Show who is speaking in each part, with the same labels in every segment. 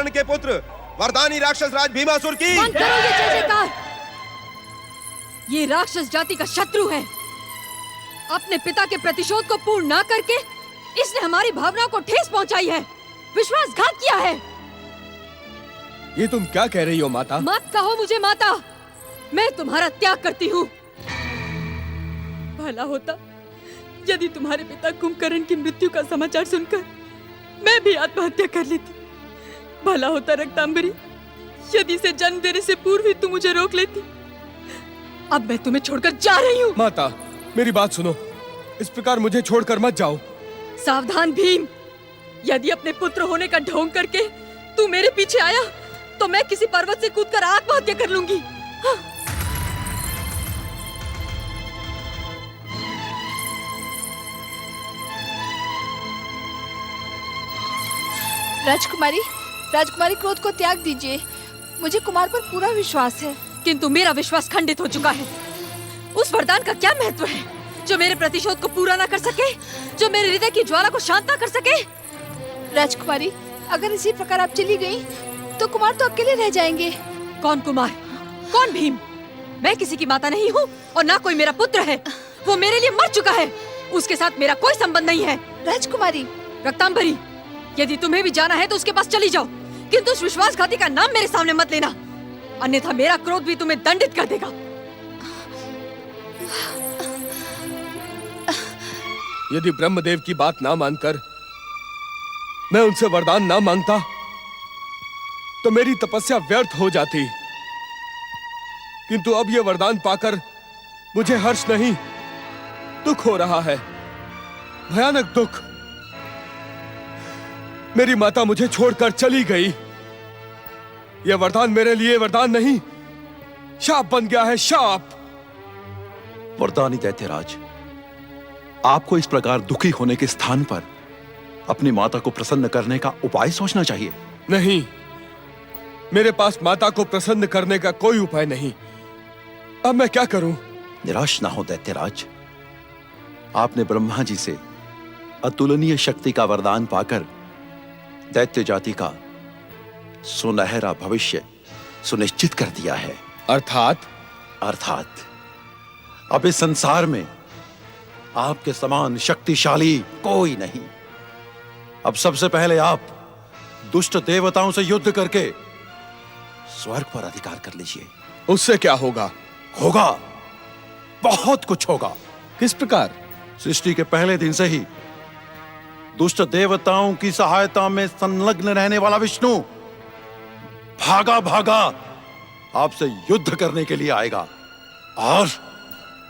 Speaker 1: कुंभकर्ण के पुत्र वरदानी राक्षस राज भीमासुर की।
Speaker 2: बंद करो ये जय जयकार। ये राक्षस जाति का शत्रु है। अपने पिता के प्रतिशोध को पूर्ण न करके इसने हमारी भावनाओं को ठेस पहुंचाई है, विश्वासघात किया है।
Speaker 3: ये तुम क्या कह रही हो माता?
Speaker 2: मत कहो मुझे माता, मैं तुम्हारा त्याग करती हूँ। भला होता यदि तुम्हारे पिता कुंभकर्ण की मृत्यु का समाचार सुनकर मैं भी आत्महत्या कर लेती। भला होता रक्तांबरी, यदि इसे जन्म देने से पूर्व ही तुम मुझे रोक लेती। अब मैं तुम्हें छोड़कर जा रही हूँ।
Speaker 3: माता, मेरी बात सुनो, इस प्रकार मुझे छोड़कर मत जाओ।
Speaker 2: सावधान भीम, यदि अपने पुत्र होने का ढोंग करके तू मेरे पीछे आया तो मैं किसी पर्वत से कूदकर आत्महत्या कर लूंगी। हाँ।
Speaker 4: राजकुमारी, राजकुमारी क्रोध को त्याग दीजिए। मुझे कुमार पर पूरा विश्वास है।
Speaker 2: किंतु मेरा विश्वास खंडित हो चुका है। उस वरदान का क्या महत्व है जो मेरे प्रतिशोध को पूरा ना कर सके, जो मेरे हृदय की ज्वाला को शांत ना कर सके?
Speaker 4: राजकुमारी, अगर इसी प्रकार आप चली गई तो कुमार तो अकेले रह जाएंगे।
Speaker 2: कौन कुमार? कौन भीम? मैं किसी की माता नहीं हूँ और ना कोई मेरा पुत्र है। वो मेरे लिए मर चुका है, उसके साथ मेरा कोई संबंध नहीं है।
Speaker 4: राजकुमारी,
Speaker 2: रक्तांबरी, यदि तुम्हें भी जाना है तो उसके पास चली जाओ, किंतु उस विश्वासघाती का नाम मेरे सामने मत लेना, अन्यथा मेरा क्रोध भी तुम्हें दंडित कर देगा।
Speaker 3: यदि ब्रह्मदेव की बात ना मानकर मैं उनसे वरदान ना मांगता तो मेरी तपस्या व्यर्थ हो जाती, किंतु अब यह वरदान पाकर मुझे हर्ष नहीं, दुख हो रहा है, भयानक दुख। मेरी माता मुझे छोड़कर चली गई। यह वरदान मेरे लिए वरदान नहीं, शाप बन गया है, शाप।
Speaker 5: वरदानी दैत्यराज, आपको इस प्रकार दुखी होने के स्थान पर अपनी माता को प्रसन्न करने का उपाय सोचना चाहिए।
Speaker 3: नहीं, मेरे पास माता को प्रसन्न करने का कोई उपाय नहीं। अब मैं क्या करूं?
Speaker 5: निराश ना हो दैत्यराज, आपने ब्रह्मा जी से अतुलनीय शक्ति का वरदान पाकर दैत्य जाति का सुनहरा भविष्य सुनिश्चित कर दिया है। अर्थात अब इस संसार में आपके समान शक्तिशाली कोई नहीं। अब सबसे पहले आप दुष्ट देवताओं से युद्ध करके स्वर्ग पर अधिकार कर लीजिए।
Speaker 3: उससे क्या होगा?
Speaker 5: होगा, बहुत कुछ होगा।
Speaker 3: किस प्रकार?
Speaker 5: सृष्टि के पहले दिन से ही दुष्ट देवताओं की सहायता में संलग्न रहने वाला विष्णु भागा भागा आपसे युद्ध करने के लिए आएगा और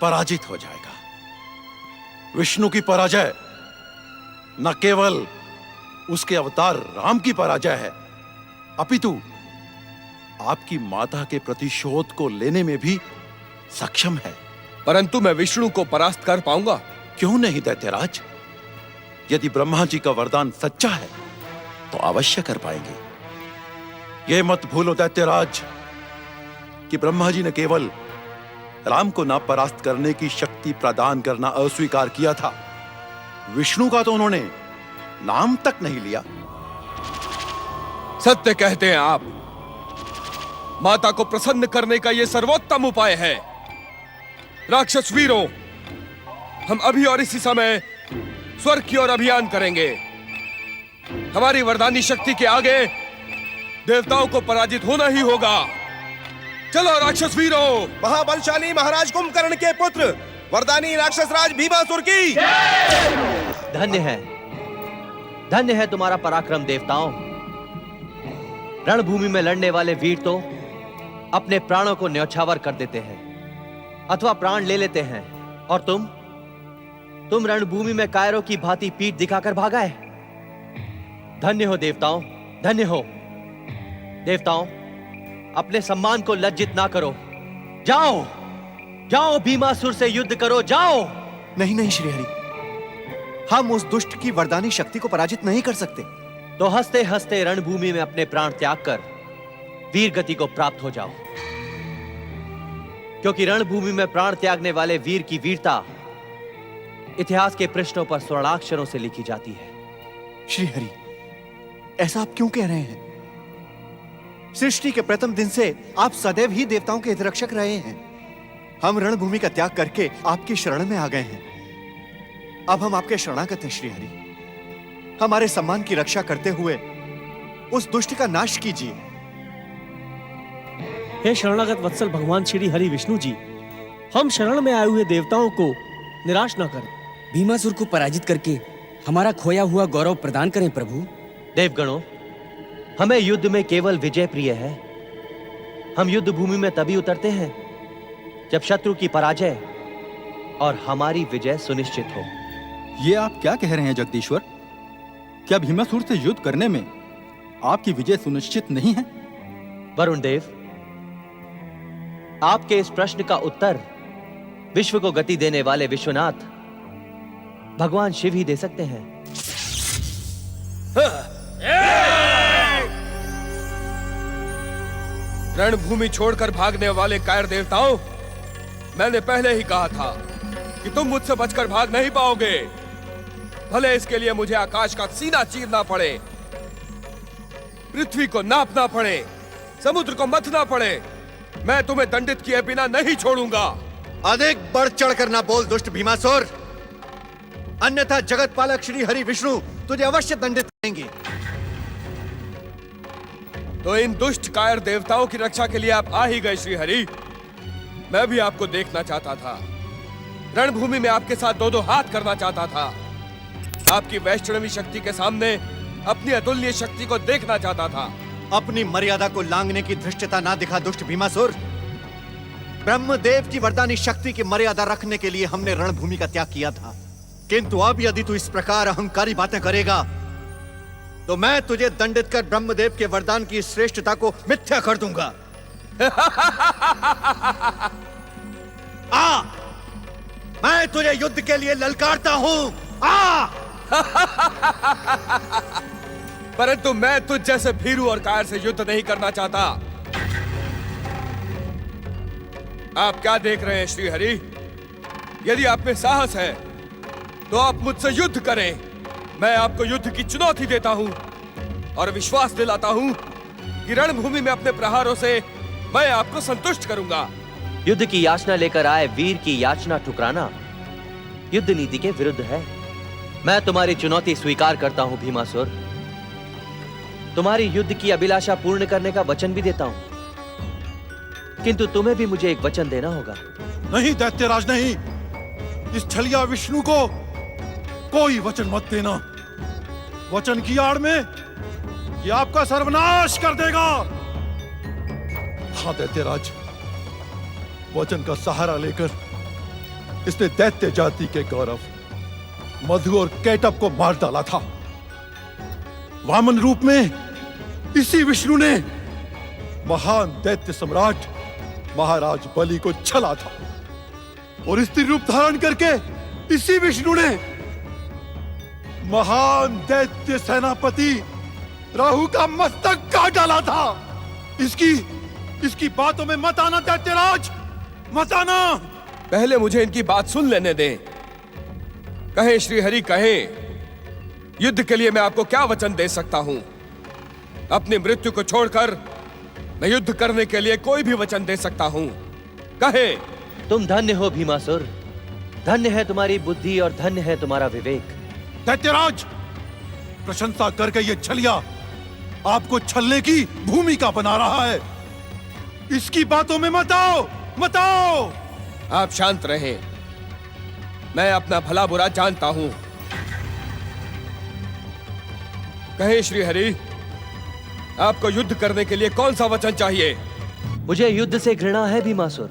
Speaker 5: पराजित हो जाएगा। विष्णु की पराजय न केवल उसके अवतार राम की पराजय है, अपितु आपकी माता के प्रतिशोध को लेने में भी सक्षम है।
Speaker 3: परंतु मैं विष्णु को परास्त कर पाऊंगा?
Speaker 5: क्यों नहीं दैत्यराज, यदि ब्रह्मा जी का वरदान सच्चा है तो अवश्य कर पाएंगे। यह मत भूलो दैत्यराज कि ब्रह्मा जी ने केवल राम को ना परास्त करने की शक्ति प्रदान करना अस्वीकार किया था, विष्णु का तो उन्होंने नाम तक नहीं लिया।
Speaker 3: सत्य कहते हैं आप। माता को प्रसन्न करने का यह सर्वोत्तम उपाय है। राक्षस वीरों, हम अभी और इसी समय स्वर्ग की ओर अभियान करेंगे। हमारी वरदानी शक्ति के आगे देवताओं को पराजित होना ही होगा। चलो राक्षस वीरों।
Speaker 1: महाबलशाली महाराज कुंभकर्ण के पुत्र वरदानी राक्षस राज भीमासुर की।
Speaker 6: धन्य है तुम्हारा पराक्रम देवताओं। रणभूमि में लड़ने वाले वीर तो अपने प्राणों को न्यौछावर कर देते हैं अथवा प्राण ले लेते हैं, और तुम रणभूमि में कायरों की भांति पीठ दिखाकर भागाए। धन्य हो देवताओं, धन्य हो। देवताओं, अपने सम्मान को लज्जित ना करो। जाओ जाओ, भीमासुर से युद्ध करो, जाओ।
Speaker 7: नहीं नहीं श्रीहरि, हम उस दुष्ट की वरदानी शक्ति को पराजित नहीं कर सकते।
Speaker 6: तो हंसते हंसते रणभूमि में अपने प्राण त्याग कर वीर गति को प्राप्त हो जाओ, क्योंकि रणभूमि में प्राण त्यागने वाले वीर की वीरता इतिहास के पृष्ठों पर स्वर्णाक्षरों से लिखी जाती है।
Speaker 7: श्रीहरि, ऐसा आप क्यों कह रहे हैं? सृष्टि के प्रथम दिन से आप सदैव ही देवताओं के हितरक्षक रहे हैं। हम रणभूमि का त्याग करके आपकी शरण में आ गए हैं। अब हम आपके शरणागत हैं श्रीहरि। हमारे सम्मान की रक्षा करते हुए उस दुष्ट का नाश कीजिए।
Speaker 8: हे शरणागत वत्सल भगवान श्री हरि विष्णु जी, हम शरण में आए हुए देवताओं को निराश न करें।
Speaker 9: भीमासुर को पराजित करके हमारा खोया हुआ गौरव प्रदान करें प्रभु।
Speaker 6: देवगणों, हमें युद्ध में केवल विजय प्रिय है। हम युद्ध भूमि में तभी उतरते हैं जब शत्रु की पराजय और हमारी विजय सुनिश्चित हो।
Speaker 10: ये आप क्या कह रहे हैं जगदीश्वर? क्या भीमासुर से युद्ध करने में आपकी विजय सुनिश्चित नहीं है?
Speaker 6: वरुण देव, आपके इस प्रश्न का उत्तर विश्व को गति देने वाले विश्वनाथ भगवान शिव ही दे सकते हैं।
Speaker 3: रणभूमि छोड़कर भागने वाले कायर देवताओं, मैंने पहले ही कहा था कि तुम मुझसे बचकर भाग नहीं पाओगे। भले इसके लिए मुझे आकाश का सीना चीरना पड़े, पृथ्वी को नापना पड़े, समुद्र को मथना पड़े, मैं तुम्हें दंडित किए बिना नहीं छोड़ूंगा।
Speaker 7: अधिक बढ़ चढ़कर ना बोल दुष्ट भीमासुर, अन्यथा जगत पालक श्री हरि विष्णु तुझे अवश्य दंडित करेंगे।
Speaker 3: तो इन दुष्ट कायर देवताओं की रक्षा के लिए आप आ ही गए श्री हरि। मैं भी आपको देखना चाहता था, रणभूमि में आपके साथ दो दो हाथ करना चाहता था, आपकी वैष्णवी शक्ति के सामने अपनी अतुल्य शक्ति को देखना चाहता था।
Speaker 7: अपनी मर्यादा को लांघने की धृष्टता ना दिखा दुष्ट भीमासुर। ब्रह्मदेव की वरदानी शक्ति की मर्यादा रखने के लिए हमने रणभूमि का त्याग किया था, किंतु अब यदि तू इस प्रकार अहंकारी बातें करेगा तो मैं तुझे दंडित कर ब्रह्मदेव के वरदान की श्रेष्ठता को मिथ्या कर दूंगा। आ, मैं तुझे युद्ध के लिए ललकारता हूं। आ!
Speaker 3: परंतु मैं तुझ जैसे भीरू और कायर से युद्ध नहीं करना चाहता। आप क्या देख रहे हैं श्री हरि? यदि आप में साहस है तो आप मुझसे युद्ध करें। मैं आपको युद्ध की चुनौती देता हूं और विश्वास दिलाता हूं कि रणभूमि में अपने प्रहारों से मैं आपको संतुष्ट करूंगा।
Speaker 6: युद्ध की याचना लेकर आए वीर की याचना ठुकराना युद्ध नीति के विरुद्ध है। मैं तुम्हारी चुनौती स्वीकार करता हूं भीमासुर। तुम्हारी युद्ध की अभिलाषा पूर्ण करने का वचन भी देता हूं, किंतु तुम्हें भी मुझे एक वचन देना होगा।
Speaker 5: नहीं दैत्यराज, नहीं। इस छलिया विष्णु को कोई वचन मत देना। वचन की आड़ में ये आपका सर्वनाश कर देगा। हाँ दैत्यराज, वचन का सहारा लेकर इसने दैत्य जाति के गौरव मधु और कैटअप को मार डाला था। वामन रूप में इसी विष्णु ने महान दैत्य सम्राट महाराज बलि को छला था, और स्त्री रूप धारण करके इसी विष्णु ने महान दैत्य सेनापति राहु का मस्तक काट डाला था। इसकी बातों में मत आना दैत्यराज, मत आना।
Speaker 3: पहले मुझे इनकी बात सुन लेने दें। कहे श्री हरि, कहे युद्ध के लिए मैं आपको क्या वचन दे सकता हूं? अपनी मृत्यु को छोड़कर मैं युद्ध करने के लिए कोई भी वचन दे सकता हूं। कहे।
Speaker 6: तुम धन्य हो भीमासुर, धन्य है तुम्हारी बुद्धि और धन्य है तुम्हारा विवेक।
Speaker 5: दैत्यराज, प्रशंसा करके ये छलिया आपको छलने की भूमिका बना रहा है। इसकी बातों में मत आओ, मत आओ।
Speaker 3: आप शांत रहें, मैं अपना भला बुरा जानता हूं। कहे श्री हरि, आपको युद्ध करने के लिए कौन सा वचन चाहिए?
Speaker 6: मुझे युद्ध से घृणा है भीमासुर,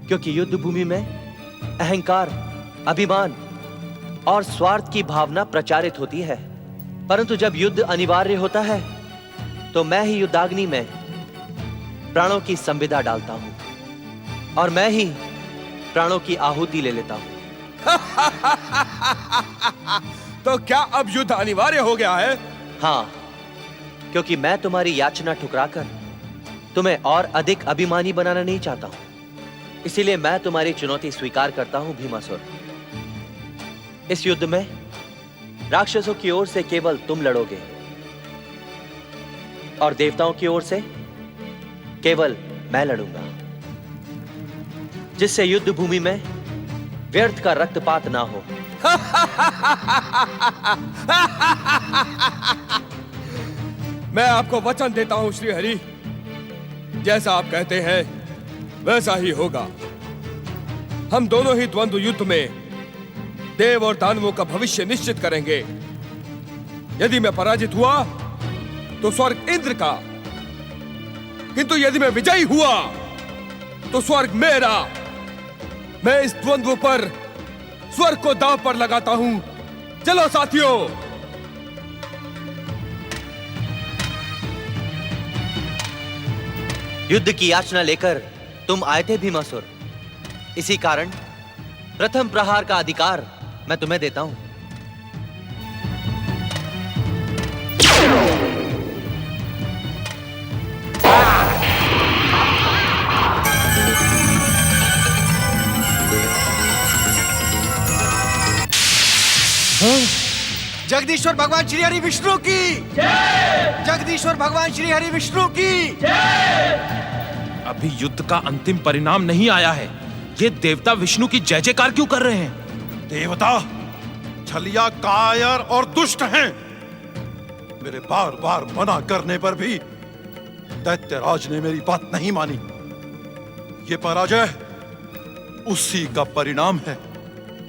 Speaker 6: क्योंकि युद्ध भूमि में अहंकार, अभिमान और स्वार्थ की भावना प्रचारित होती है। परंतु जब युद्ध अनिवार्य होता है तो मैं ही युद्धाग्नि में प्राणों की संविदा डालता हूं और मैं ही प्राणों की आहुति ले लेता हूं।
Speaker 3: तो क्या अब युद्ध अनिवार्य हो गया है?
Speaker 6: हाँ, क्योंकि मैं तुम्हारी याचना ठुकराकर तुम्हें और अधिक अभिमानी बनाना नहीं चाहता हूं। इसीलिए मैं तुम्हारी चुनौती स्वीकार करता हूं भीमासुर। इस युद्ध में राक्षसों की ओर से केवल तुम लड़ोगे और देवताओं की ओर से केवल मैं लड़ूंगा, जिससे युद्ध भूमि में व्यर्थ का रक्तपात ना हो।
Speaker 3: मैं आपको वचन देता हूं श्री हरि, जैसा आप कहते हैं वैसा ही होगा। हम दोनों ही द्वंद्व युद्ध में देव और दानवों का भविष्य निश्चित करेंगे। यदि मैं पराजित हुआ तो स्वर्ग इंद्र का, किंतु यदि मैं विजयी हुआ तो स्वर्ग मेरा। मैं इस द्वंद्व पर स्वर्ग को दांव पर लगाता हूं। चलो साथियों।
Speaker 6: युद्ध की याचना लेकर तुम आए थे भीमासुर, इसी कारण प्रथम प्रहार का अधिकार मैं तुम्हें देता हूं।
Speaker 7: जगदीश्वर भगवान श्री हरि विष्णु की जगदीश्वर भगवान श्री हरि विष्णु की।
Speaker 11: अभी युद्ध का अंतिम परिणाम नहीं आया है, ये देवता विष्णु की जय जयकार क्यों कर रहे हैं?
Speaker 5: देवता छलिया, कायर और दुष्ट हैं। मेरे बार बार मना करने पर भी दैत्यराज ने मेरी बात नहीं मानी। ये पराजय उसी का परिणाम है।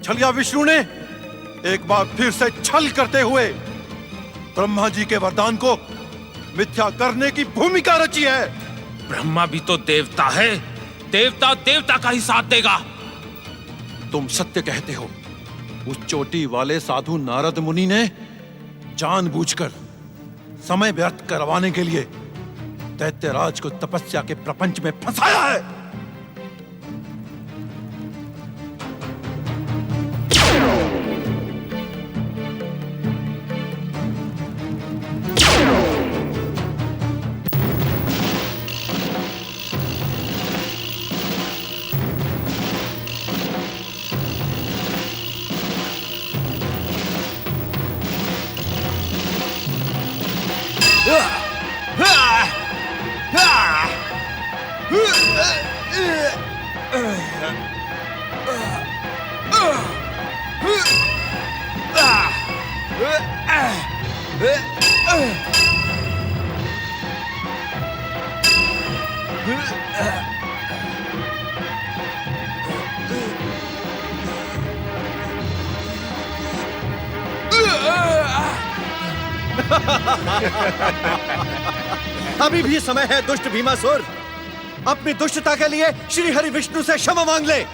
Speaker 5: छलिया विष्णु ने एक बार फिर से छल करते हुए ब्रह्मा जी के वरदान को मिथ्या करने की भूमिका रची है।
Speaker 11: ब्रह्मा भी तो देवता है, देवता देवता का ही साथ देगा।
Speaker 5: तुम सत्य कहते हो। उस चोटी वाले साधु नारद मुनि ने जानबूझकर समय व्यर्थ करवाने के लिए दैत्यराज को तपस्या के प्रपंच में फंसाया है।
Speaker 7: अभी भी समय है दुष्ट भीमासुर, अपनी दुष्टता के लिए श्री हरि विष्णु से क्षमा मांग ले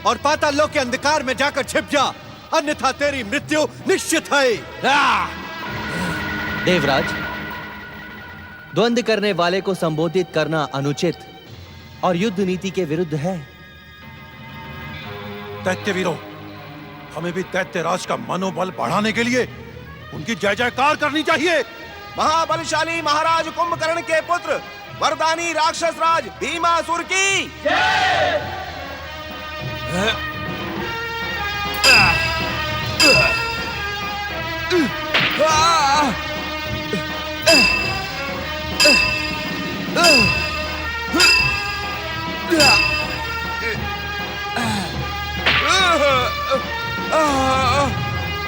Speaker 7: और पाताल लोक के अंधकार में जाकर छिप जा, अन्यथा तेरी मृत्यु निश्चित है।
Speaker 6: देवराज, द्वंद्व करने वाले को संबोधित करना अनुचित और युद्ध नीति के विरुद्ध है।
Speaker 5: दैत्य वीरों, हमें भी दैत्यराज का मनोबल बढ़ाने के लिए उनकी जय जयकार करनी चाहिए।
Speaker 1: महाबलशाली महाराज कुंभकर्ण के पुत्र वरदानी राक्षस राज भीमासुर की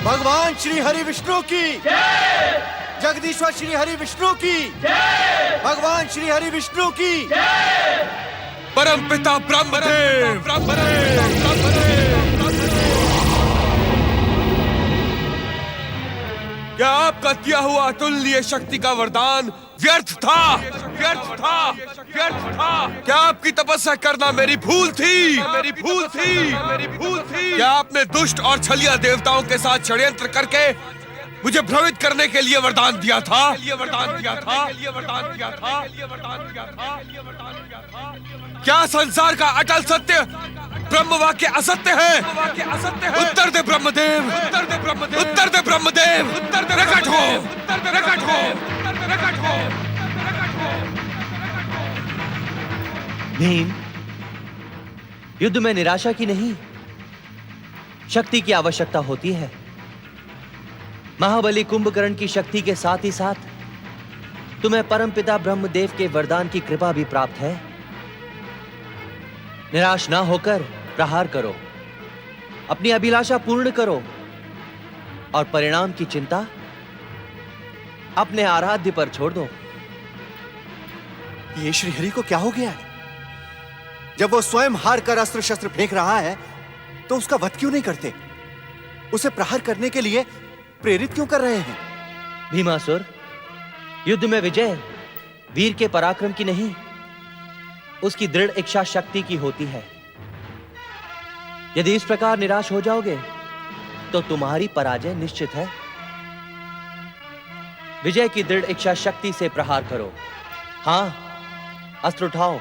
Speaker 7: भगवान श्री हरि विष्णु की जगदीश्वर श्री हरि विष्णु की भगवान श्री हरि विष्णु की
Speaker 3: परमपिता ब्रह्मदेव। क्या आपका दिया हुआ अतुल्य शक्ति का वरदान व्यर्थ था? व्यर्थ था? व्यर्थ था? क्या आपकी तपस्या करना मेरी भूल थी? मेरी भूल थी? मेरी भूल थी? क्या आपने दुष्ट और छलिया देवताओं के साथ षड्यंत्र करके मुझे भ्रमित करने के लिए वरदान दिया था? क्या संसार का अटल सत्य ब्रह्म वाक्य असत्य है? उत्तर दे ब्रह्मदेव, उत्तर दे ब्रह्मदेव, उत्तर दे ब्रह्मदेव, उत्तर दे। प्रकट हो, प्रकट हो, प्रकट हो।
Speaker 6: भीम, युद्ध में निराशा की नहीं, शक्ति की आवश्यकता होती है। महाबली कुंभकर्ण की शक्ति के साथ ही साथ तुम्हें परमपिता ब्रह्मदेव के वरदान की कृपा भी प्राप्त है। निराश ना होकर प्रहार करो, अपनी अभिलाषा पूर्ण करो और परिणाम की चिंता अपने आराध्य पर छोड़ दो।
Speaker 7: ये श्रीहरि को क्या हो गया है? जब वो स्वयं हार कर अस्त्र शस्त्र फेंक रहा है तो उसका वध क्यों नहीं करते? उसे प्रहार करने के लिए प्रेरित क्यों कर रहे हैं?
Speaker 6: भीमासुर, युद्ध में विजय वीर के पराक्रम की नहीं, उसकी दृढ़ इच्छा शक्ति की होती है। यदि इस प्रकार निराश हो जाओगे तो तुम्हारी पराजय निश्चित है। विजय की दृढ़ इच्छा शक्ति से प्रहार करो। हां, अस्त्र उठाओ।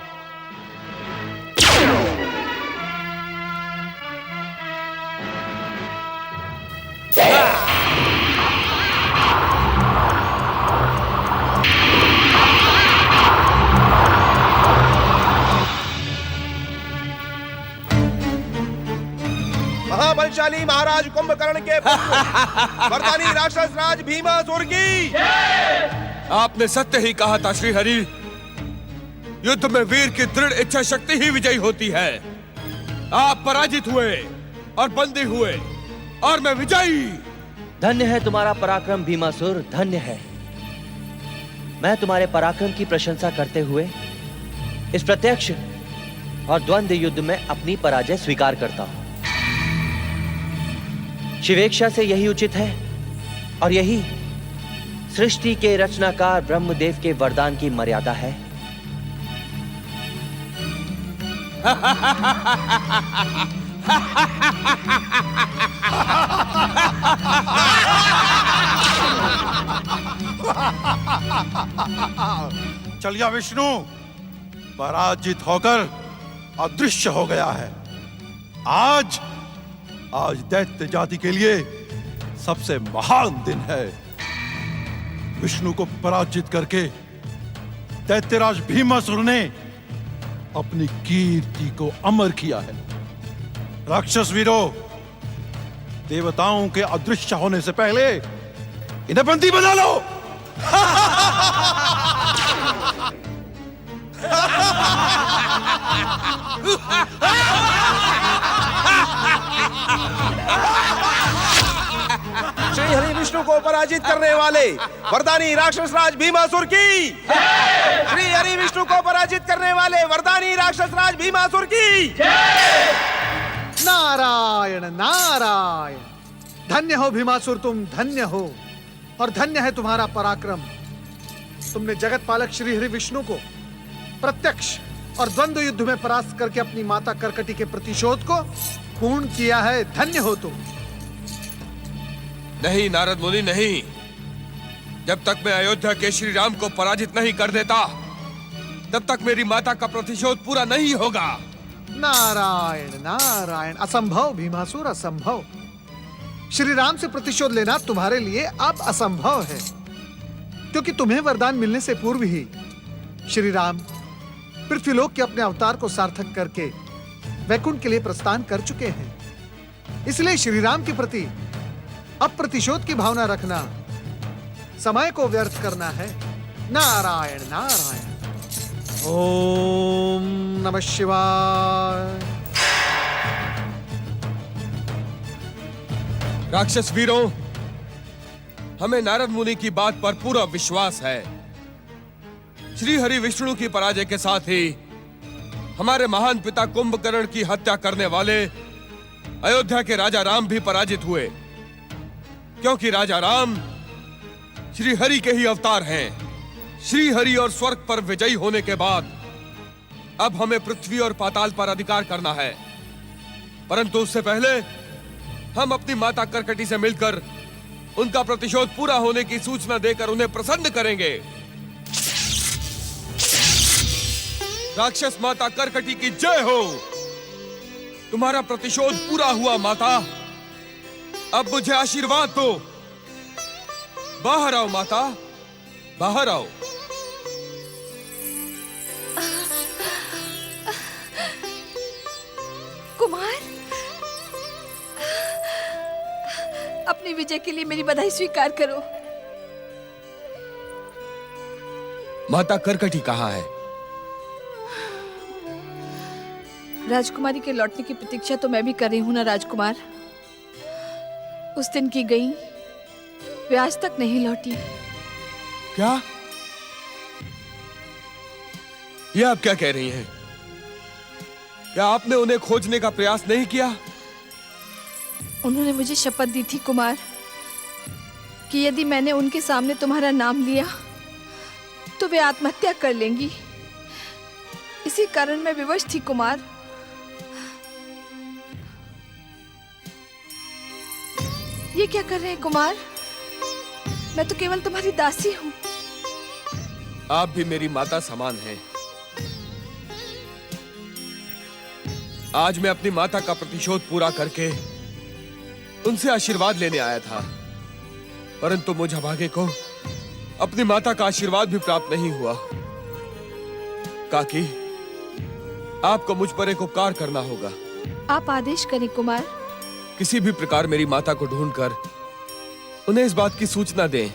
Speaker 1: महाबलशाली महाराज कुंभकर्ण के पुत्र वरदानी राक्षस राज भीमासुर की।
Speaker 3: आपने सत्य ही कहा था श्रीहरि, युद्ध में वीर की दृढ़ इच्छा शक्ति ही विजयी होती है। आप पराजित हुए और बंदी हुए और मैं विजयी।
Speaker 6: धन्य है तुम्हारा पराक्रम भीमासुर, धन्य है। मैं तुम्हारे पराक्रम की प्रशंसा करते हुए इस प्रत्यक्ष और द्वंद्व युद्ध में अपनी पराजय स्वीकार करता हूं। शिवेक्षा से यही उचित है और यही सृष्टि के रचनाकार ब्रह्मदेव के वरदान की मर्यादा है।
Speaker 5: चलिया विष्णु पराजित होकर अदृश्य हो गया है। आज दैत्य जाति के लिए सबसे महान दिन है। विष्णु को पराजित करके दैत्यराज भीमासुर ने अपनी कीर्ति को अमर किया है। राक्षस वीरों, देवताओं के अदृश्य होने से पहले इन्हें बंदी बना लो।
Speaker 1: श्री हरि विष्णु को पराजित करने वाले वरदानी राक्षस राज भीमासुर की। श्री हरि विष्णु को पराजित करने वाले वरदानी राक्षस राज भीमासुर की।
Speaker 12: नारायण नारायण। धन्य हो भीमासुर, तुम धन्य हो और धन्य है तुम्हारा पराक्रम। तुमने जगत पालक श्री हरि विष्णु को प्रत्यक्ष और द्वंद्व युद्ध में परास्त करके अपनी माता कर्कटी के प्रतिशोध को पूर्ण किया है। धन्य हो तुम।
Speaker 3: नहीं नारद मुनि, नहीं। जब तक मैं अयोध्या के श्री राम को पराजित नहीं कर देता तब तक मेरी माता का प्रतिशोध पूरा नहीं होगा।
Speaker 12: नारायण नारायण। असंभव भीमासुर, असंभव। श्री राम से प्रतिशोध लेना तुम्हारे लिए अब असंभव है, क्योंकि तुम्हें वरदान मिलने से पूर्व ही श्री राम पृथ्वीलोक के अपने अवतार को सार्थक करके वैकुंठ के लिए प्रस्थान कर चुके हैं। इसलिए श्री राम के प्रति अब प्रतिशोध की भावना रखना समय को व्यर्थ करना है। नारायण नारायण। ओम नमः शिवाय।
Speaker 3: राक्षस वीरों, हमें नारद मुनि की बात पर पूरा विश्वास है। श्री हरि विष्णु की पराजय के साथ ही हमारे महान पिता कुंभकर्ण की हत्या करने वाले अयोध्या के राजा राम भी पराजित हुए, क्योंकि राजा राम श्री हरि के ही अवतार हैं। श्री हरि और स्वर्ग पर विजयी होने के बाद अब हमें पृथ्वी और पाताल पर अधिकार करना है, परंतु उससे पहले हम अपनी माता कर्कटी से मिलकर उनका प्रतिशोध पूरा होने की सूचना देकर उन्हें प्रसन्न करेंगे। राक्षस माता कर्कटी की जय हो। तुम्हारा प्रतिशोध पूरा हुआ माता। अब मुझे आशीर्वाद दो। बाहर आओ माता, बाहर आओ।
Speaker 4: कुमार, अपनी विजय के लिए मेरी बधाई स्वीकार करो।
Speaker 3: माता करकटी कहाँ है?
Speaker 4: राजकुमारी के लौटने की प्रतीक्षा तो मैं भी कर रही हूँ ना राजकुमार। उस दिन की गई, वे आज तक नहीं लौटी।
Speaker 3: क्या? ये आप क्या कह रही हैं? क्या आपने उन्हें खोजने का प्रयास नहीं किया?
Speaker 4: उन्होंने मुझे शपथ दी थी कुमार कि यदि मैंने उनके सामने तुम्हारा नाम लिया तो वे आत्महत्या कर लेंगी। इसी कारण मैं विवश थी कुमार। ये क्या कर रहे हैं कुमार? मैं तो केवल तुम्हारी दासी हूँ।
Speaker 3: आप भी मेरी माता समान हैं। आज मैं अपनी माता का प्रतिशोध पूरा करके उनसे आशीर्वाद लेने आया था, परंतु मुझ अभागे को अपनी माता का आशीर्वाद भी प्राप्त नहीं हुआ। काकी, आपको मुझ पर एक उपकार करना होगा।
Speaker 4: आप आदेश करें कुमार।
Speaker 3: किसी भी प्रकार मेरी माता को ढूंढकर उन्हें इस बात की सूचना दें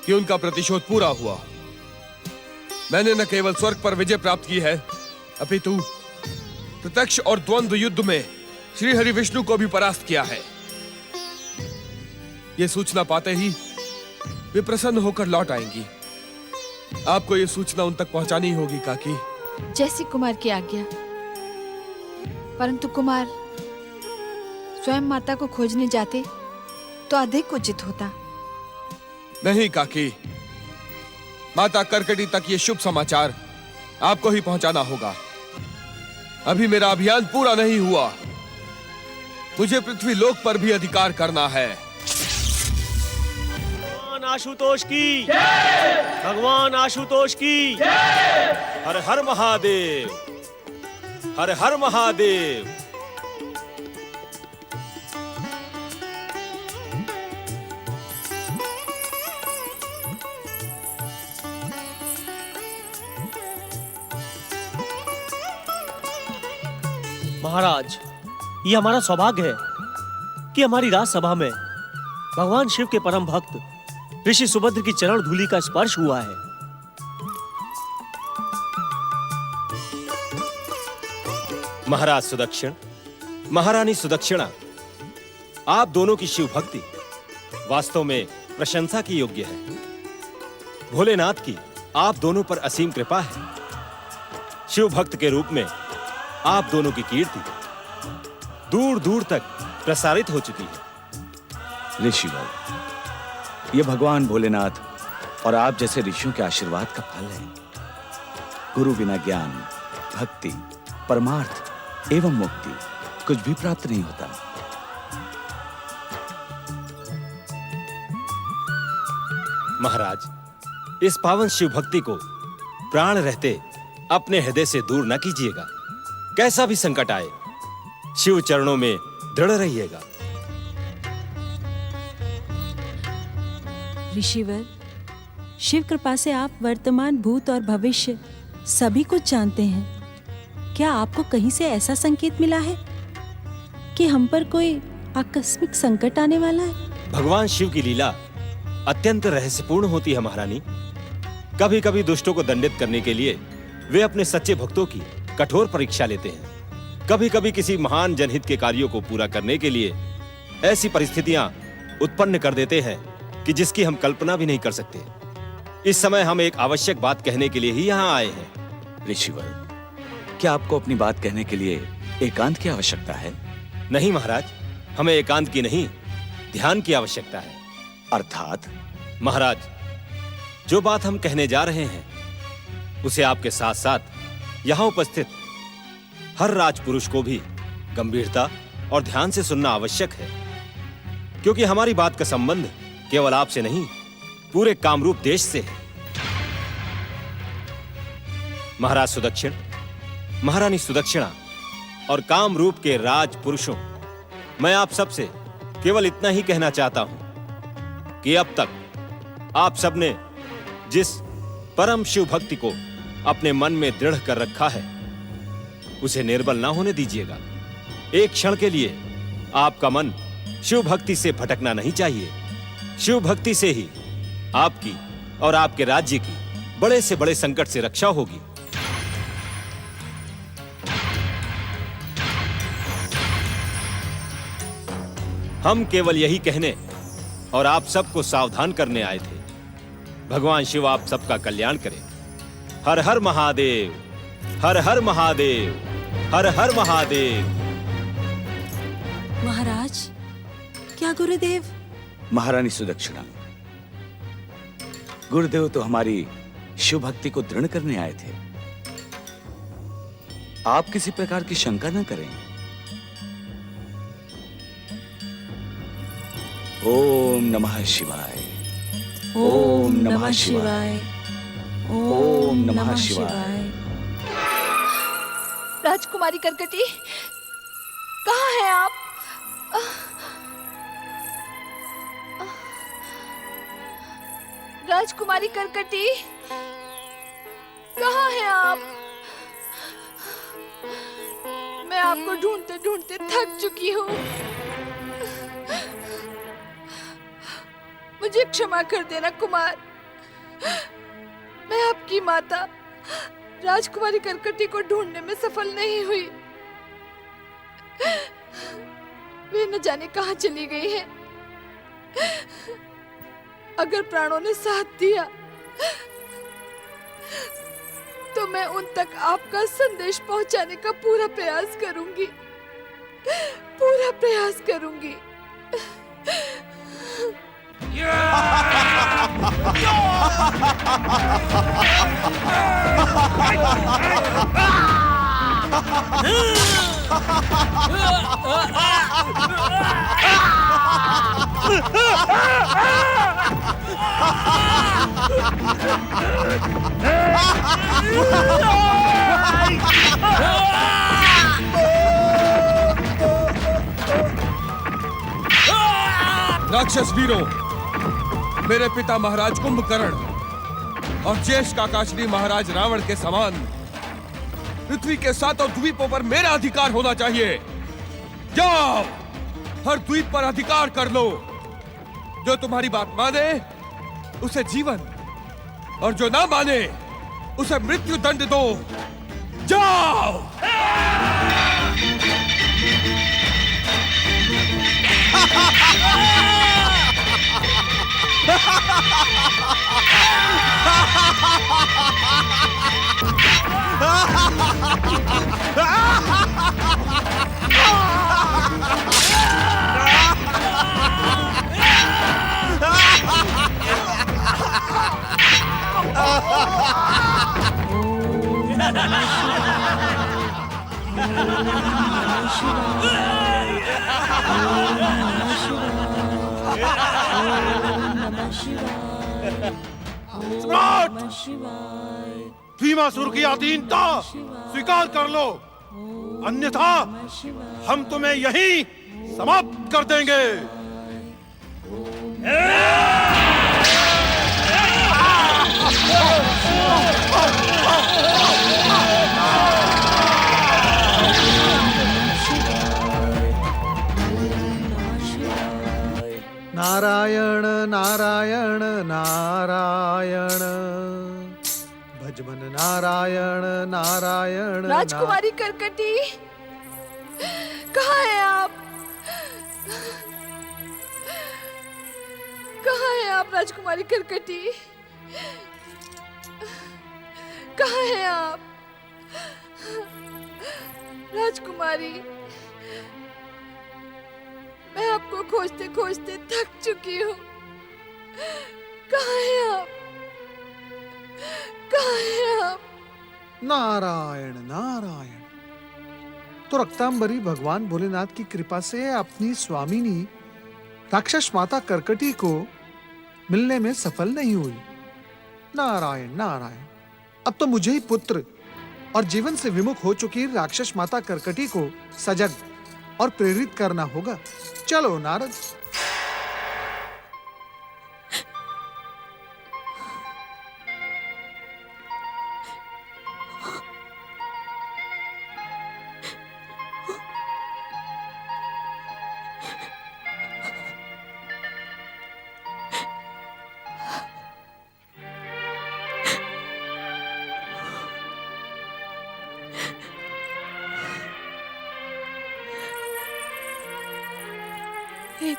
Speaker 3: कि उनका प्रतिशोध पूरा हुआ। मैंने न केवल स्वर्ग पर विजय प्राप्त की है, अपितु प्रत्यक्ष और द्वंद्व युद्ध में श्री हरि विष्णु को भी परास्त किया है। यह सूचना पाते ही वे प्रसन्न होकर लौट आएंगी। आपको यह सूचना उन तक पहुंचानी होगी काकी।
Speaker 4: जैसी कुमार की आज्ञा। परंतु कुमार, स्वयं माता को खोजने जाते तो अधिक उचित होता।
Speaker 3: नहीं काकी, माता करकटी तक ये शुभ समाचार आपको ही पहुंचाना होगा। अभी मेरा अभियान पूरा नहीं हुआ। मुझे पृथ्वी लोक पर भी अधिकार करना है।
Speaker 8: भगवान आशुतोष की, भगवान आशुतोष की।
Speaker 11: हर हर महादेव, हर हर महादेव।
Speaker 8: महाराज, ये हमारा सौभाग्य है कि हमारी राजसभा में भगवान शिव के परम भक्त ऋषि सुभद्र की चरण धूलि का स्पर्श हुआ है।
Speaker 11: महाराज सुदक्षिण, महारानी सुदक्षिणा, आप दोनों की शिव भक्ति वास्तव में प्रशंसा की योग्य है। भोलेनाथ की आप दोनों पर असीम कृपा है। शिव भक्त के रूप में आप दोनों की कीर्ति दूर दूर तक प्रसारित हो चुकी है।
Speaker 13: ऋषिवर, ये भगवान भोलेनाथ और आप जैसे ऋषियों के आशीर्वाद का फल है। गुरु बिना ज्ञान, भक्ति, परमार्थ एवं मुक्ति कुछ भी प्राप्त नहीं होता।
Speaker 11: महाराज, इस पावन शिव भक्ति को प्राण रहते अपने हृदय से दूर न कीजिएगा। कैसा भी संकट आए, शिव चरणों में दृढ़ रहिएगा।
Speaker 14: ऋषिवर, शिव कृपा से आप वर्तमान, भूत और भविष्य सभी कुछ जानते हैं। क्या आपको कहीं से ऐसा संकेत मिला है कि हम पर कोई आकस्मिक संकट आने वाला है?
Speaker 11: भगवान शिव की लीला अत्यंत रहस्यपूर्ण होती है महारानी। कभी कभी दुष्टों को दंडित करने के लिए वे अपने सच्चे भक्तों की कठोर परीक्षा लेते हैं। कभी कभी किसी महान जनहित के कार्यों को पूरा करने के लिए ऐसी परिस्थितियां उत्पन्न कर देते हैं कि जिसकी हम कल्पना भी नहीं कर सकते। इस समय हम एक आवश्यक बात कहने के लिए ही यहाँ आए हैं।
Speaker 13: ऋषिवर, क्या आपको अपनी बात कहने के लिए एकांत की आवश्यकता है?
Speaker 11: नहीं महाराज, हमें एकांत की नहीं, ध्यान की आवश्यकता है।
Speaker 13: अर्थात?
Speaker 11: महाराज, जो बात हम कहने जा रहे हैं उसे आपके साथ साथ यहाँ उपस्थित हर राजपुरुष को भी गंभीरता और ध्यान से सुनना आवश्यक है, क्योंकि हमारी बात का संबंध केवल आपसे नहीं, पूरे कामरूप देश से है। महाराज सुदक्षिण, महारानी सुदक्षिणा और कामरूप के राजपुरुषों, मैं आप सबसे केवल इतना ही कहना चाहता हूं कि अब तक आप सबने जिस परम शिव भक्ति को अपने मन में दृढ़ कर रखा है उसे निर्बल ना होने दीजिएगा। एक क्षण के लिए आपका मन शिव भक्ति से भटकना नहीं चाहिए। शिव भक्ति से ही आपकी और आपके राज्य की बड़े से बड़े संकट से रक्षा होगी। हम केवल यही कहने और आप सबको सावधान करने आए थे। भगवान शिव आप सबका कल्याण करें। हर हर महादेव, हर हर महादेव, हर हर महादेव।
Speaker 14: महाराज, क्या गुरुदेव?
Speaker 13: महारानी सुदक्षिणा, गुरुदेव तो हमारी शिव भक्ति को दृढ़ करने आए थे। आप किसी प्रकार की शंका न करें। ओम नमः शिवाय, ओम नमः शिवाय, ओम नमः शिवाय।
Speaker 4: राजकुमारी करकटी, कहाँ हैं आप? राजकुमारी करकटी, कहाँ हैं आप? मैं आपको ढूंढते ढूंढते थक चुकी हूँ। मुझे क्षमा कर देना कुमार। मैं आपकी माता राजकुमारी करकटी को ढूंढने में सफल नहीं हुई। वे न जाने कहाँ चली गई है। अगर प्राणों ने साथ दिया तो मैं उन तक आपका संदेश पहुंचाने का पूरा प्रयास करूंगी, पूरा प्रयास करूंगी।
Speaker 3: राक्षस वीरों, मेरे पिता महाराज कुंभकर्ण और ज्येष्ठ काकाश्री महाराज रावण के समान पृथ्वी के सातों द्वीपों पर मेरा अधिकार होना चाहिए। जाओ, हर द्वीप पर अधिकार कर लो। जो तुम्हारी बात माने उसे जीवन, और जो ना माने उसे मृत्यु दंड दो। जाओ।
Speaker 5: सम्राट, भीमासुर की अधीनता स्वीकार कर लो, अन्यथा हम तुम्हें यहीं समाप्त कर देंगे।
Speaker 12: नारायण नारायण नारायण, भजमन नारायण नारायण।
Speaker 4: राजकुमारी करकटी, कहाँ हैं आप? कहाँ हैं आप राजकुमारी करकटी? कहाँ हैं आप राजकुमारी? मैं आपको खोजते खोजते थक चुकी हूँ। कहाँ हैं आप? कहाँ हैं आप?
Speaker 12: नारायण नारायण। तो रक्तांबरी भगवान भोलेनाथ की कृपा से अपनी स्वामिनी राक्षस माता करकटी को मिलने में सफल नहीं हुई। नारायण नारायण। अब तो मुझे ही पुत्र और जीवन से विमुख हो चुकी राक्षस माता करकटी को सजग और प्रेरित करना होगा। चलो नारद।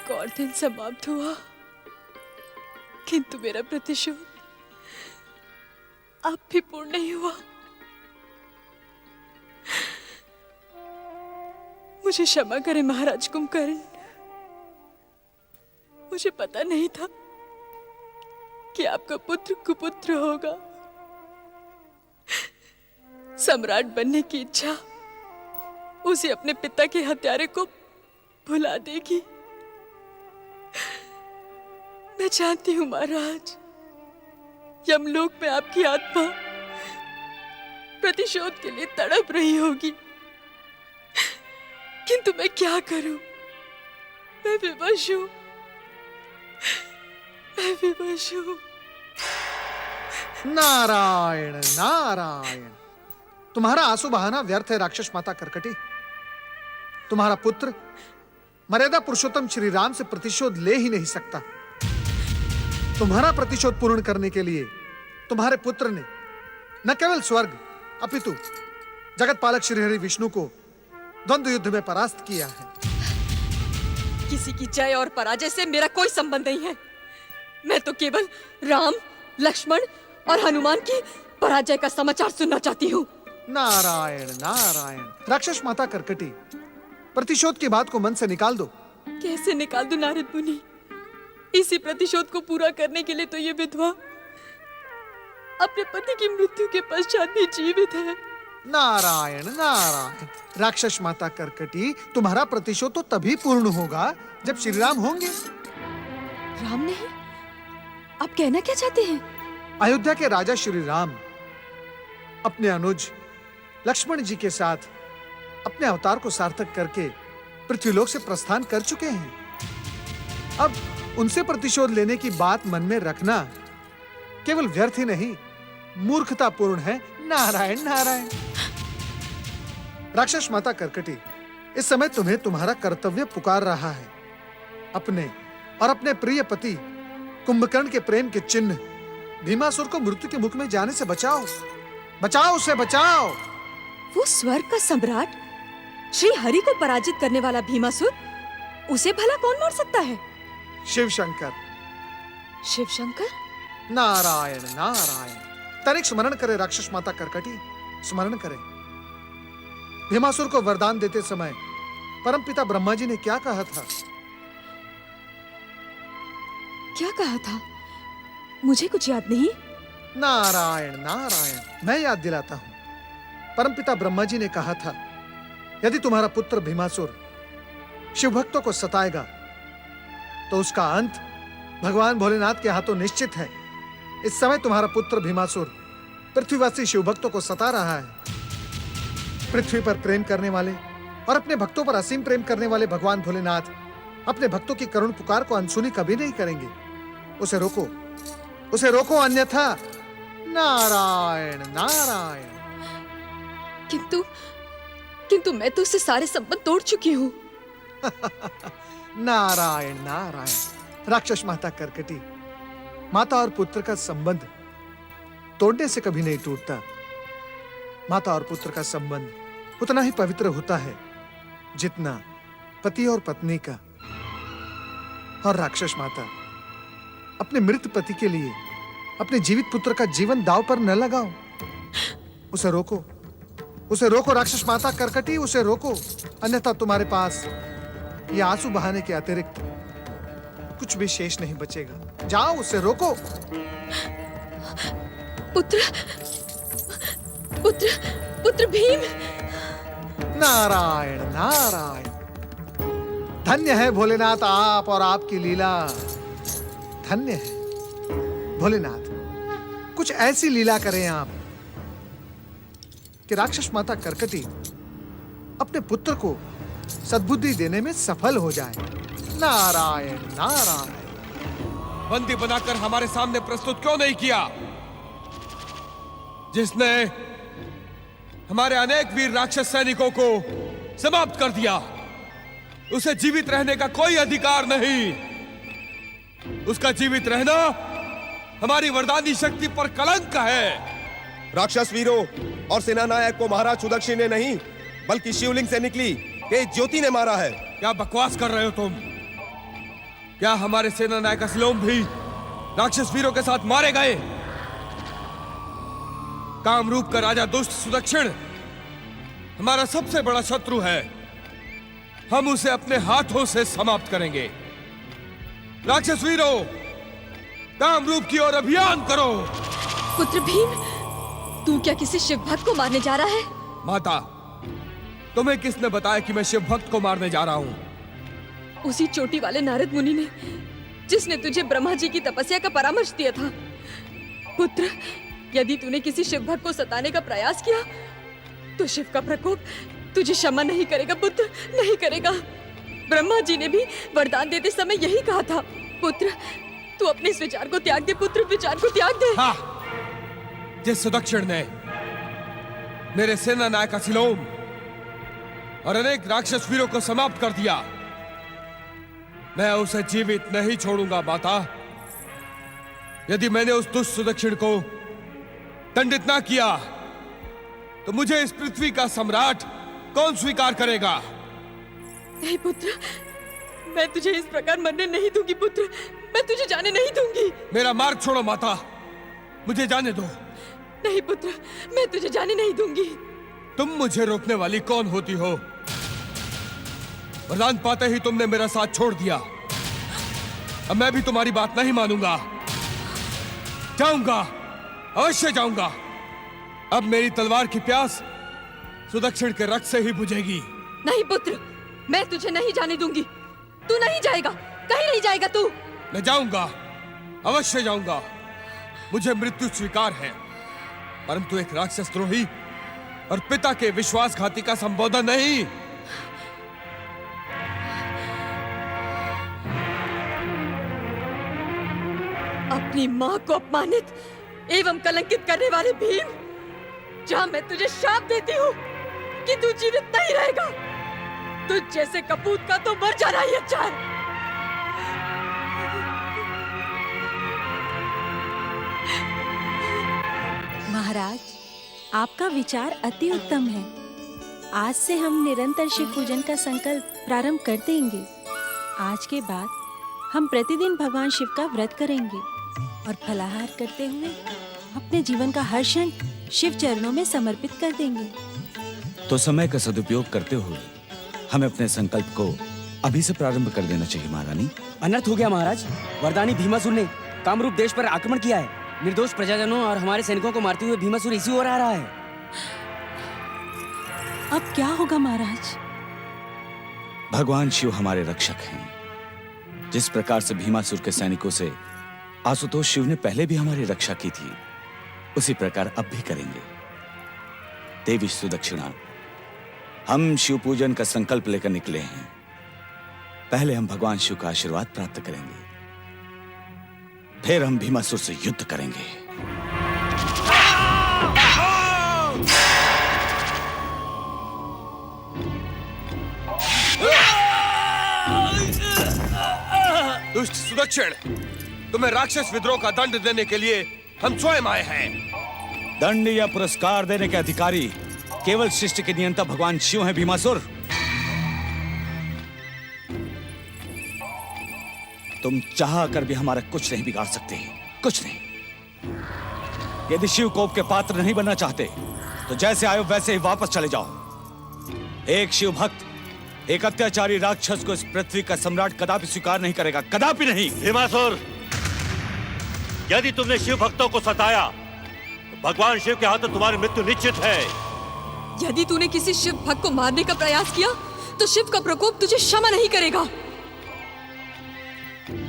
Speaker 2: एक और दिन समाप्त हुआ, किंतु मेरा प्रतिशोध अब भी पूर्ण नहीं हुआ। मुझे क्षमा करें महाराज कुंभकर्ण, मुझे पता नहीं था कि आपका पुत्र कुपुत्र होगा। सम्राट बनने की इच्छा उसे अपने पिता के हत्यारे को भुला देगी। मैं जानती हूं महाराज, यमलोक में आपकी आत्मा प्रतिशोध के लिए तड़प रही होगी, किंतु मैं क्या करूं? मैं विवश हूं, मैं विवश हूं।
Speaker 12: नारायण नारायण, तुम्हारा आंसू बहाना व्यर्थ है राक्षस माता कर्कटी। तुम्हारा पुत्र मर्यादा पुरुषोत्तम श्री राम से प्रतिशोध ले ही नहीं सकता। तुम्हारा प्रतिशोध पूर्ण करने के लिए तुम्हारे पुत्र ने न केवल स्वर्ग अपितु जगत पालक श्री हरि विष्णु को द्वंद्व युद्ध में परास्त किया है।
Speaker 2: किसी की जय और पराजय से मेरा कोई संबंध नहीं है। मैं तो केवल राम, लक्ष्मण और हनुमान की पराजय का समाचार सुनना चाहती हूँ।
Speaker 12: नारायण नारायण, राक्षस माता कर्कटी, प्रतिशोध की बात को मन से निकाल दो।
Speaker 2: कैसे निकाल दूं नारद मुनि? इसी प्रतिशोध को पूरा करने के लिए तो ये विधवा अपने पति की मृत्यु के पश्चात भी जीवित है।
Speaker 12: नारायण नारायण, राक्षस माता कर्कटी, तुम्हारा प्रतिशोध तो तभी पूर्ण होगा जब श्री राम होंगे।
Speaker 2: राम नहीं? आप कहना क्या चाहते हैं?
Speaker 12: अयोध्या के राजा श्री राम अपने अनुज लक्ष्मण जी के साथ अपने अवतार को सार्थक करके पृथ्वीलोक से प्रस्थान कर चुके हैं। अब उनसे प्रतिशोध लेने की बात मन में रखना केवल व्यर्थ ही नहीं, मूर्खतापूर्ण है। नारायण नारायण, राक्षस माता कर्कटी, इस समय तुम्हें तुम्हारा कर्तव्य पुकार रहा है। अपने और अपने प्रिय पति कुंभकर्ण के प्रेम के चिन्ह भीमासुर को मृत्यु के मुख में जाने से बचाओ, बचाओ उसे, बचाओ।
Speaker 2: वो स्वर्ग का सम्राट श्री हरि को पराजित करने वाला भीमासुर, उसे भला कौन मार सकता है?
Speaker 12: शिव शंकर।
Speaker 2: शिव शंकर?
Speaker 12: नारायण नारायण, तनिक स्मरण करे राक्षस माता कर्कटी, स्मरण करे। भीमासुर को वरदान देते समय परमपिता ब्रह्मा जी ने क्या कहा था?
Speaker 2: क्या कहा था? मुझे कुछ याद नहीं।
Speaker 12: नारायण नारायण, मैं याद दिलाता हूं। परमपिता ब्रह्मा जी ने कहा था, यदि तुम्हारा पुत्र भीमासुर शिव भक्तों को सताएगा तो उसका अंत भगवान भोलेनाथ के हाथों निश्चित है। इस समय तुम्हारा पुत्र भीमासुर पृथ्वीवासी शिव भक्तों को सता रहा है। पृथ्वी पर प्रेम करने वाले और अपने भक्तों पर असीम प्रेम करने वाले भगवान भोलेनाथ अपने भक्तों की करुण पुकार को अनसुनी कभी नहीं करेंगे। उसे रोको, उसे रोको, अन्यथा। नारायण नारायण।
Speaker 2: किंतु मैं तो उससे सारे संबंध तोड़ चुकी हूँ।
Speaker 12: नारायण नारायण, राक्षस माता कर्कटी, माता और पुत्र का संबंध तोड़ने से कभी नहीं टूटता। माता और पुत्र का संबंध उतना ही पवित्र होता है जितना पति और पत्नी का। और राक्षस माता, अपने मृत पति के लिए अपने जीवित पुत्र का जीवन दांव पर न लगाओ। उसे रोको, उसे रोको राक्षस माता कर्कटी, उसे रोको, अन्यथा तुम्हारे पास ये आंसू बहाने के अतिरिक्त कुछ भी शेष नहीं बचेगा। जाओ, उसे रोको।
Speaker 2: पुत्र पुत्र पुत्र भीम।
Speaker 12: नारायण नारायण, धन्य है भोलेनाथ आप और आपकी लीला। धन्य है भोलेनाथ, कुछ ऐसी लीला करें आप कि राक्षस माता कर्कटी अपने पुत्र को सद्बुद्धि देने में सफल हो जाए। नारायण नारायण।
Speaker 3: बंदी बनाकर हमारे सामने प्रस्तुत क्यों नहीं किया? जिसने हमारे अनेक वीर राक्षस सैनिकों को समाप्त कर दिया, उसे जीवित रहने का कोई अधिकार नहीं। उसका जीवित रहना हमारी वरदानी शक्ति पर कलंक है।
Speaker 1: राक्षस वीरों और सेना नायक को महाराज सुदक्षिण ने नहीं बल्कि शिवलिंग से निकली तेज ज्योति ने मारा है।
Speaker 3: क्या बकवास कर रहे हो तुम? क्या हमारे सेना नायक असलोम भी राक्षस वीरों के साथ मारे गए? कामरूप का राजा दुष्ट सुदक्षिण हमारा सबसे बड़ा शत्रु है। हम उसे अपने हाथों से समाप्त करेंगे। राक्षस वीरों, कामरूप की ओर अभियान करो।
Speaker 2: पुत्र भीम, तू क्या किसी शिव भक्त को मारने जा रहा है?
Speaker 3: माता, तुम्हें किसने बताया कि मैं शिव भक्त को मारने जा रहा हूं?
Speaker 2: उसी चोटी वाले नारद मुनि ने, जिसने तुझे ब्रह्मा जी की तपस्या का परामर्श दिया था। पुत्र, यदि तूने किसी शिव भक्त को सताने का प्रयास किया तो शिव का प्रकोप तुझे क्षमा नहीं करेगा पुत्र, नहीं करेगा। ब्रह्मा जी ने भी वरदान देते समय यही कहा था। पुत्र, तू अपने इस विचार को त्याग दे पुत्र, विचार को त्याग दे।
Speaker 3: हाँ, जिस सुदक्षिण ने मेरे सेना नायक असिलोम और अनेक राक्षस वीरों को समाप्त कर दिया, मैं उसे जीवित नहीं छोड़ूंगा माता। यदि मैंने उस दुष्ट सुदक्षिण को दंडित ना किया तो मुझे इस पृथ्वी का सम्राट कौन स्वीकार करेगा?
Speaker 2: नहीं पुत्र, मैं तुझे इस प्रकार मरने नहीं दूंगी पुत्र, मैं तुझे जाने नहीं दूंगी।
Speaker 3: मेरा मार्ग छोड़ो माता, मुझे जाने दो।
Speaker 2: नहीं पुत्र, मैं तुझे जाने नहीं दूंगी।
Speaker 3: तुम मुझे रोकने वाली कौन होती हो? वरदान पाते ही तुमने मेरा साथ छोड़ दिया। अब मैं भी तुम्हारी बात नहीं मानूंगा। जाऊंगा, अवश्य जाऊंगा। अब मेरी तलवार की प्यास सुदक्षिण के रक्त से ही बुझेगी।
Speaker 2: नहीं पुत्र, मैं तुझे नहीं जाने दूंगी। तू नहीं जाएगा, कहीं नहीं जाएगा तू।
Speaker 3: मैं जाऊंगा, अवश्य जाऊंगा। मुझे मृत्यु स्वीकार है, परंतु एक राक्षस द्रोही और पिता के विश्वासघाती का संबोधन नहीं।
Speaker 2: अपनी मां को अपमानित एवं कलंकित करने वाले भीम, जहां मैं तुझे शाप देती हूँ कि तू जीवित नहीं रहेगा, तुझ जैसे कपूत का तो मर जाना ही अच्छा है।
Speaker 14: महाराज, आपका विचार अति उत्तम है। आज से हम निरंतर शिव पूजन का संकल्प प्रारंभ कर देंगे। आज के बाद हम प्रतिदिन भगवान शिव का व्रत करेंगे और फलाहार करते हुए अपने जीवन का हर क्षण शिव चरणों में समर्पित कर देंगे।
Speaker 13: तो समय का सदुपयोग करते हुए हमें अपने संकल्प को अभी से प्रारंभ कर देना चाहिए महारानी।
Speaker 9: अनर्थ हो गया महाराज। वरदानी भीमासुर ने कामरूप देश पर आक्रमण किया है। निर्दोष प्रजाजनों और हमारे सैनिकों को मारते हुए भीमासुर इसी ओर आ रहा है।
Speaker 14: अब क्या होगा महाराज?
Speaker 13: भगवान शिव हमारे रक्षक हैं। जिस प्रकार से भीमासुर के सैनिकों से आशुतोष शिव ने पहले भी हमारी रक्षा की थी, उसी प्रकार अब भी करेंगे। देवी सुदक्षिणा, हम शिव पूजन का संकल्प लेकर निकले हैं। पहले हम भगवान शिव का आशीर्वाद प्राप्त करेंगे, फिर हम भीमासुर से युद्ध करेंगे।
Speaker 3: दुष्ट सुदक्षिण, तुम्हें राक्षस विद्रोह का दंड देने के लिए हम स्वयं आए हैं।
Speaker 13: दंड या पुरस्कार देने के अधिकारी केवल सृष्टि के नियंता भगवान शिव हैं भीमासुर। तुम चाह कर भी हमारा कुछ नहीं बिगाड़ सकते, कुछ नहीं। यदि शिव कोप के पात्र नहीं बनना चाहते तो जैसे आए वैसे ही वापस चले जाओ। एक शिव भक्त एक अत्याचारी राक्षस को इस पृथ्वी का सम्राट कदापि स्वीकार नहीं करेगा, कदापि नहीं।
Speaker 11: भीमासुर, यदि तुमने शिव भक्तों को सताया तो भगवान शिव के हाथों तुम्हारी मृत्यु निश्चित है।
Speaker 2: यदि तूने किसी शिव भक्त को मारने का प्रयास किया तो शिव का प्रकोप तुझे क्षमा नहीं करेगा।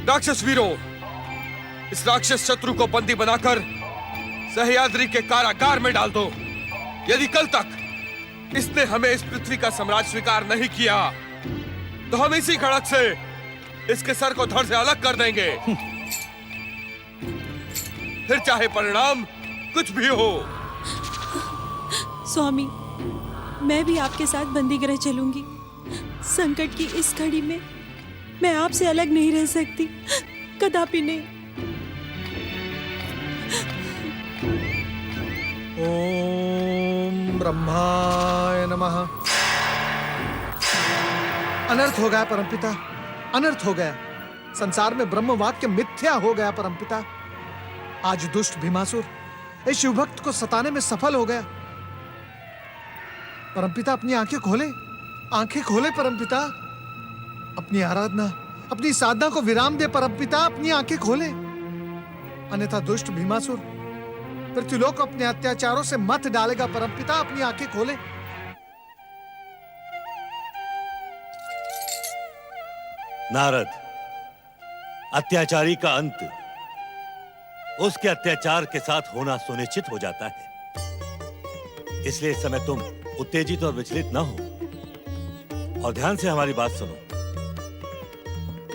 Speaker 3: राक्षस वीरों, इस राक्षस शत्रु को बंदी बनाकर सह्याद्री के कारागार में डाल दो। यदि कल तक इसने हमें इस पृथ्वी का सम्राट स्वीकार नहीं किया तो हम इसी खड़क से इसके सर को धड़ से अलग कर देंगे। फिर चाहे परिणाम कुछ भी हो।
Speaker 14: स्वामी, मैं भी आपके साथ बंदीगृह चलूंगी। संकट की इस घड़ी में मैं आपसे अलग नहीं रह सकती, कदापि नहीं।
Speaker 12: ओम ब्रह्माय नमः। अनर्थ हो गया परमपिता, अनर्थ हो गया। संसार में ब्रह्म वाक्य मिथ्या हो गया परमपिता। आज दुष्ट भीमासुर इस शिवभक्त को सताने में सफल हो गया। परमपिता अपनी आंखें खोले परमपिता। अपनी आराधना, अपनी साधना को विराम दे परमपिता, अपनी आंखें खोले। अन्यथा दुष्ट भीमासुर पृथ्वीलोक को अपने अत्याचारों से मत डालेगा परमपिता, अपनी आंखें खोले।
Speaker 15: नारद, अत्याचारी का अंत उसके अत्याचार के साथ होना सुनिश्चित हो जाता है। इसलिए इस समय तुम उत्तेजित और विचलित न हो और ध्यान से हमारी बात सुनो।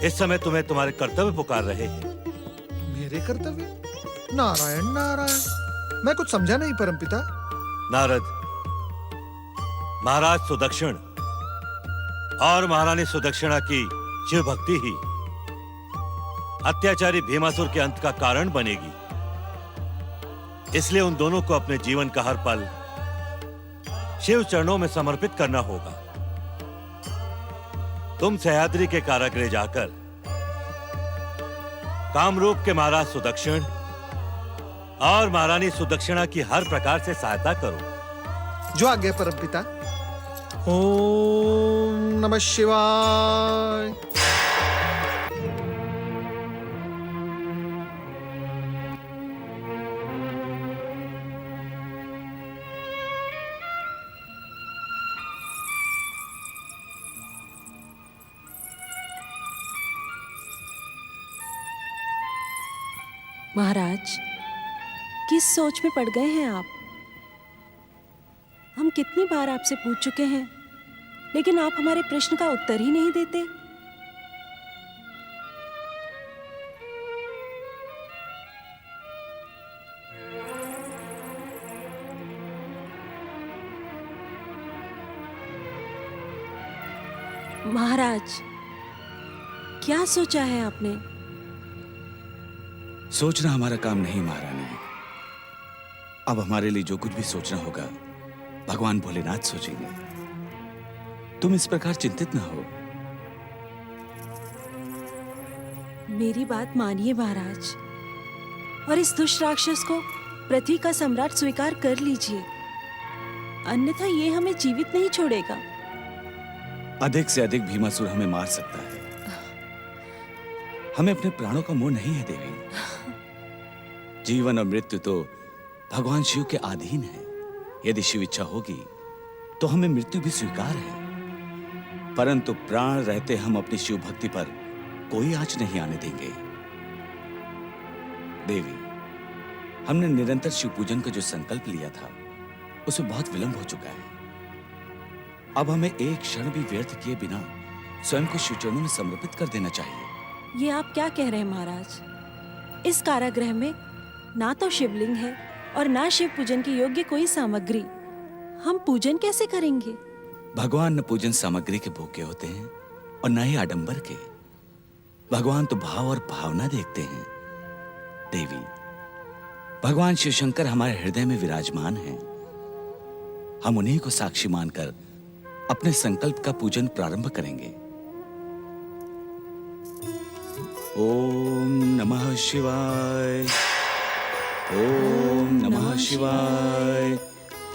Speaker 15: इस समय तुम्हें तुम्हारे कर्तव्य पुकार रहे हैं।
Speaker 12: मेरे कर्तव्य? नारायण नारायण, मैं कुछ समझा नहीं परमपिता।
Speaker 15: नारद, महाराज सुदक्षिण और महारानी सुदक्षिणा की शिव भक्ति ही अत्याचारी भीमासुर के अंत का कारण बनेगी। इसलिए उन दोनों को अपने जीवन का हर पल शिव चरणों में समर्पित करना होगा। तुम सह्याद्री के कारागृह जाकर कामरूप के महाराज सुदक्षिण और महारानी सुदक्षिणा की हर प्रकार से सहायता करो।
Speaker 12: जो आज्ञा परमपिता। ओम नमः शिवाय।
Speaker 14: महाराज, किस सोच में पड़ गए हैं आप? हम कितनी बार आपसे पूछ चुके हैं, लेकिन आप हमारे प्रश्न का उत्तर ही नहीं देते। महाराज, क्या सोचा है आपने?
Speaker 13: सोचना हमारा काम नहीं महारानी। अब हमारे लिए जो कुछ भी सोचना होगा भगवान भोलेनाथ सोचेंगे। तुम इस प्रकार चिंतित ना हो।
Speaker 14: मेरी बात मानिए महाराज, और इस दुष्ट राक्षस को पृथ्वी का सम्राट स्वीकार कर लीजिए, अन्यथा ये हमें जीवित नहीं छोड़ेगा।
Speaker 13: अधिक से अधिक भीमासुर हमें मार सकता है। हमें अपने प्राणों का मोह नहीं है देवी। जीवन और मृत्यु तो भगवान शिव के अधीन है। यदि शिव इच्छा होगी तो हमें मृत्यु भी स्वीकार है, परंतु प्राण रहते हम अपनी शिव भक्ति पर कोई आंच नहीं आने देंगे। देवी, हमने निरंतर शिव पूजन का जो संकल्प लिया था उसमें बहुत विलंब हो चुका है। अब हमें एक क्षण भी व्यर्थ किए बिना स्वयं को शिव चरणों में समर्पित कर देना चाहिए।
Speaker 14: ये आप क्या कह रहे हैं महाराज? इस कारागृह में ना तो शिवलिंग है और ना शिव पूजन के योग्य कोई सामग्री। हम पूजन कैसे करेंगे?
Speaker 13: भगवान न पूजन सामग्री के भूखे होते हैं और न ही आडंबर के। भगवान तो भाव और भावना देखते हैं। देवी, भगवान शिव शंकर हमारे हृदय में विराजमान हैं। हम उन्हीं को साक्षी मानकर अपने संकल्प का पूजन प्रारंभ करेंगे। ओम नमः शिवाय, ओम नमः शिवाय,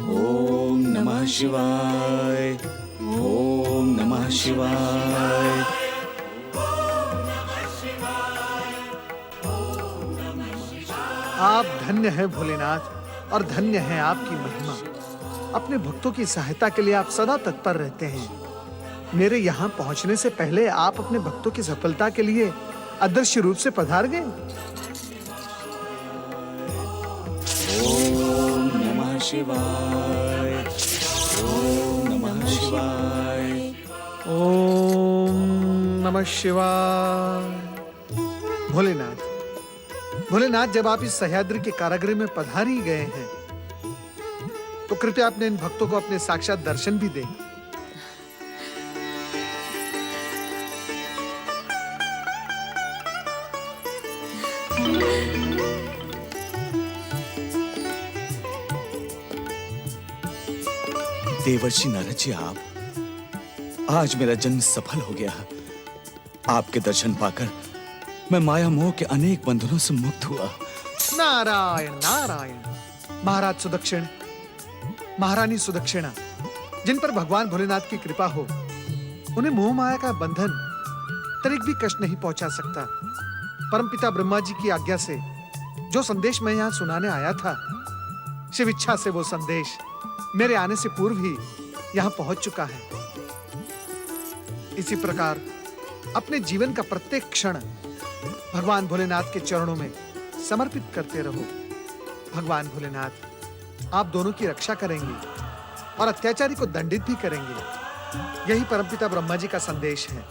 Speaker 13: ओम नमः शिवाय, ओम नमः शिवाय।
Speaker 12: आप धन्य है भोलेनाथ और धन्य है आपकी महिमा। अपने भक्तों की सहायता के लिए आप सदा तत्पर रहते हैं। मेरे यहाँ पहुँचने से पहले आप अपने भक्तों की सफलता के लिए अदृश्य रूप से पधार गए।
Speaker 13: ओम नमः शिवाय, ओम नमः शिवाय,
Speaker 12: ओम नमः शिवाय। भोलेनाथ, भोलेनाथ, जब आप इस सह्याद्री के कारागृह में पधार ही गए हैं तो कृपया अपने इन भक्तों को अपने साक्षात दर्शन भी दें।
Speaker 13: देवर्षि नारद जी, आप, आज मेरा जन्म सफल हो गया। आपके दर्शन पाकर मैं माया मोह के अनेक बंधनों से मुक्त हुआ।
Speaker 12: नारायण नारायण। महाराज सुदक्षिण, महारानी सुदक्षिणा, जिन पर भगवान भोलेनाथ की कृपा हो, उन्हें मोह माया का बंधन तनिक भी कष्ट नहीं पहुंचा सकता। परमपिता ब्रह्मा जी की आज्ञा से जो संदेश मैं यहाँ सुनाने आया था, शिव इच्छा से वो संदेश मेरे आने से पूर्व ही यहाँ पहुंच चुका है। इसी प्रकार अपने जीवन का प्रत्येक क्षण भगवान भोलेनाथ के चरणों में समर्पित करते रहो। भगवान भोलेनाथ आप दोनों की रक्षा करेंगे और अत्याचारी को दंडित भी करेंगे। यही परमपिता ब्रह्मा जी का संदेश है।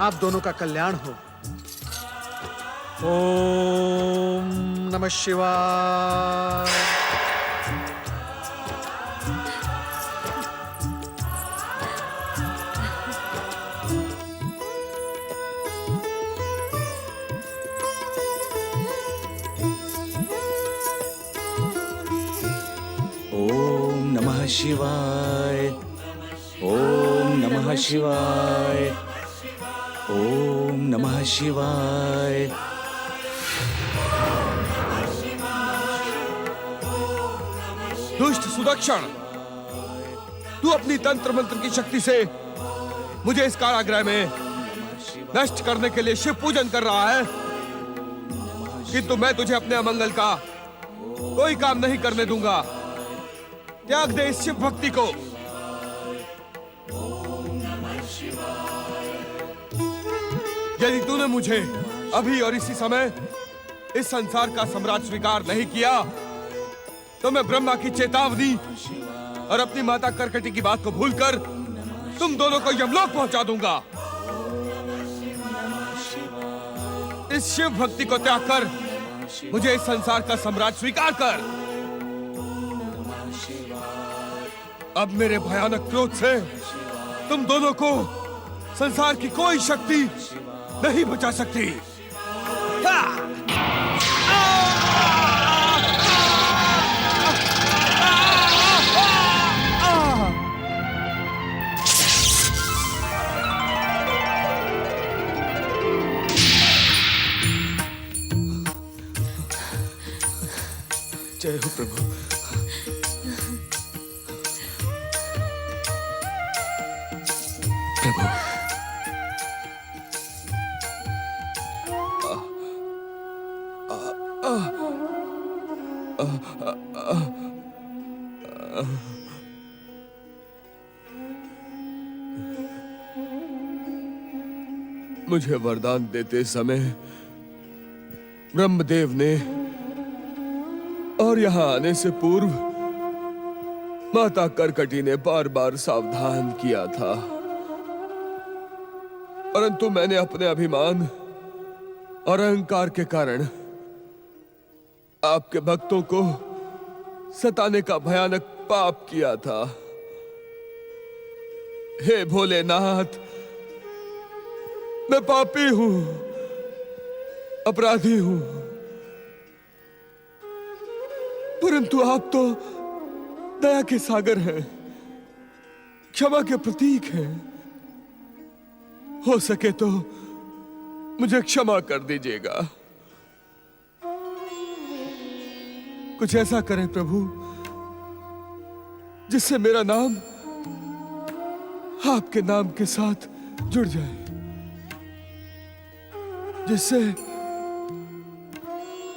Speaker 12: आप दोनों का कल्याण हो। ओम नमः शिवाय।
Speaker 13: ओम नमः शिवाय। ओम नमः शिवाय। ओम नमः शिवाय।
Speaker 3: दुष्ट सुदक्षण, तू अपनी तंत्र मंत्र की शक्ति से मुझे इस कारागृह में नष्ट करने के लिए शिव पूजन कर रहा है, किंतु मैं तुझे अपने अमंगल का कोई काम नहीं करने दूंगा। त्याग दे इस शिव भक्ति को। यदि तूने मुझे अभी और इसी समय इस संसार का सम्राट स्वीकार नहीं किया, तो मैं ब्रह्मा की चेतावनी और अपनी माता करकटी की बात को भूलकर तुम दोनों को यमलोक पहुंचा दूंगा। इस शिव भक्ति को त्याग कर मुझे इस संसार का सम्राट स्वीकार कर। अब मेरे भयानक क्रोध से तुम दोनों को संसार की कोई शक्ति नहीं बचा सकती।
Speaker 13: जय हो प्रभु। प्रभु,
Speaker 3: मुझे वरदान देते समय ब्रह्मदेव ने और यहां आने से पूर्व माता करकटी ने बार बार सावधान किया था, परंतु मैंने अपने अभिमान और अहंकार के कारण आपके भक्तों को सताने का भयानक पाप किया था। हे भोलेनाथ, मैं पापी हूं, अपराधी हूं, परंतु आप तो दया के सागर हैं, क्षमा के प्रतीक हैं। हो सके तो मुझे क्षमा कर दीजिएगा। कुछ ऐसा करें प्रभु जिससे मेरा नाम आपके नाम के साथ जुड़ जाए, जिससे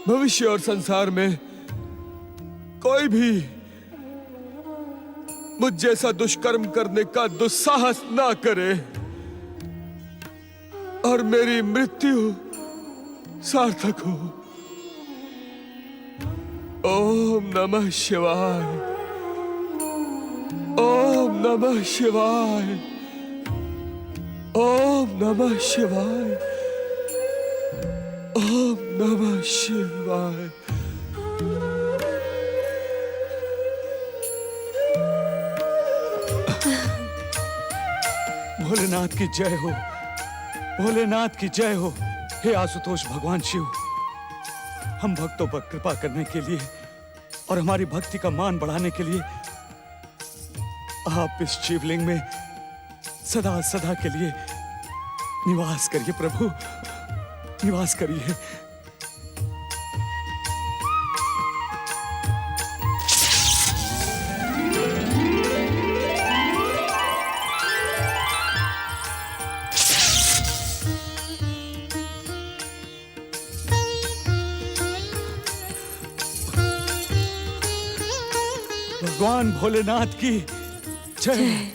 Speaker 3: भविष्य और संसार में कोई भी मुझ जैसा दुष्कर्म करने का दुस्साहस ना करे और मेरी मृत्यु सार्थक हो। ओम नमः शिवाय। ओम नमः शिवाय। ओम नमः शिवाय। ओम नमः शिवाय।
Speaker 13: भोलेनाथ की जय हो। भोलेनाथ की जय हो। हे आशुतोष भगवान शिव, हम भक्तों पर कृपा करने के लिए और हमारी भक्ति का मान बढ़ाने के लिए आप इस शिवलिंग में सदा सदा के लिए निवास करिए प्रभु।
Speaker 3: निवास करिए। भगवान भोलेनाथ की जय।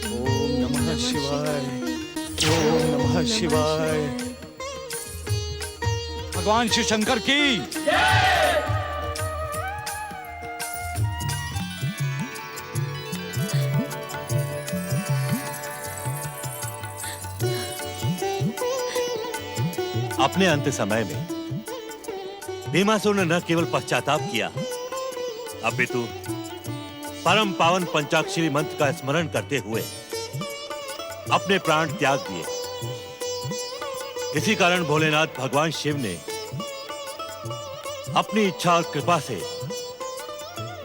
Speaker 3: ओम नमः शिवाय, ओम नमः शिवाय। भगवान शिव शंकर की
Speaker 15: अपने अंत समय में भीमासुर ने न केवल पश्चाताप किया, अपितु परम पावन पंचाक्षरी मंत्र का स्मरण करते हुए अपने प्राण त्याग दिए। इसी कारण भोलेनाथ भगवान शिव ने अपनी इच्छा और कृपा से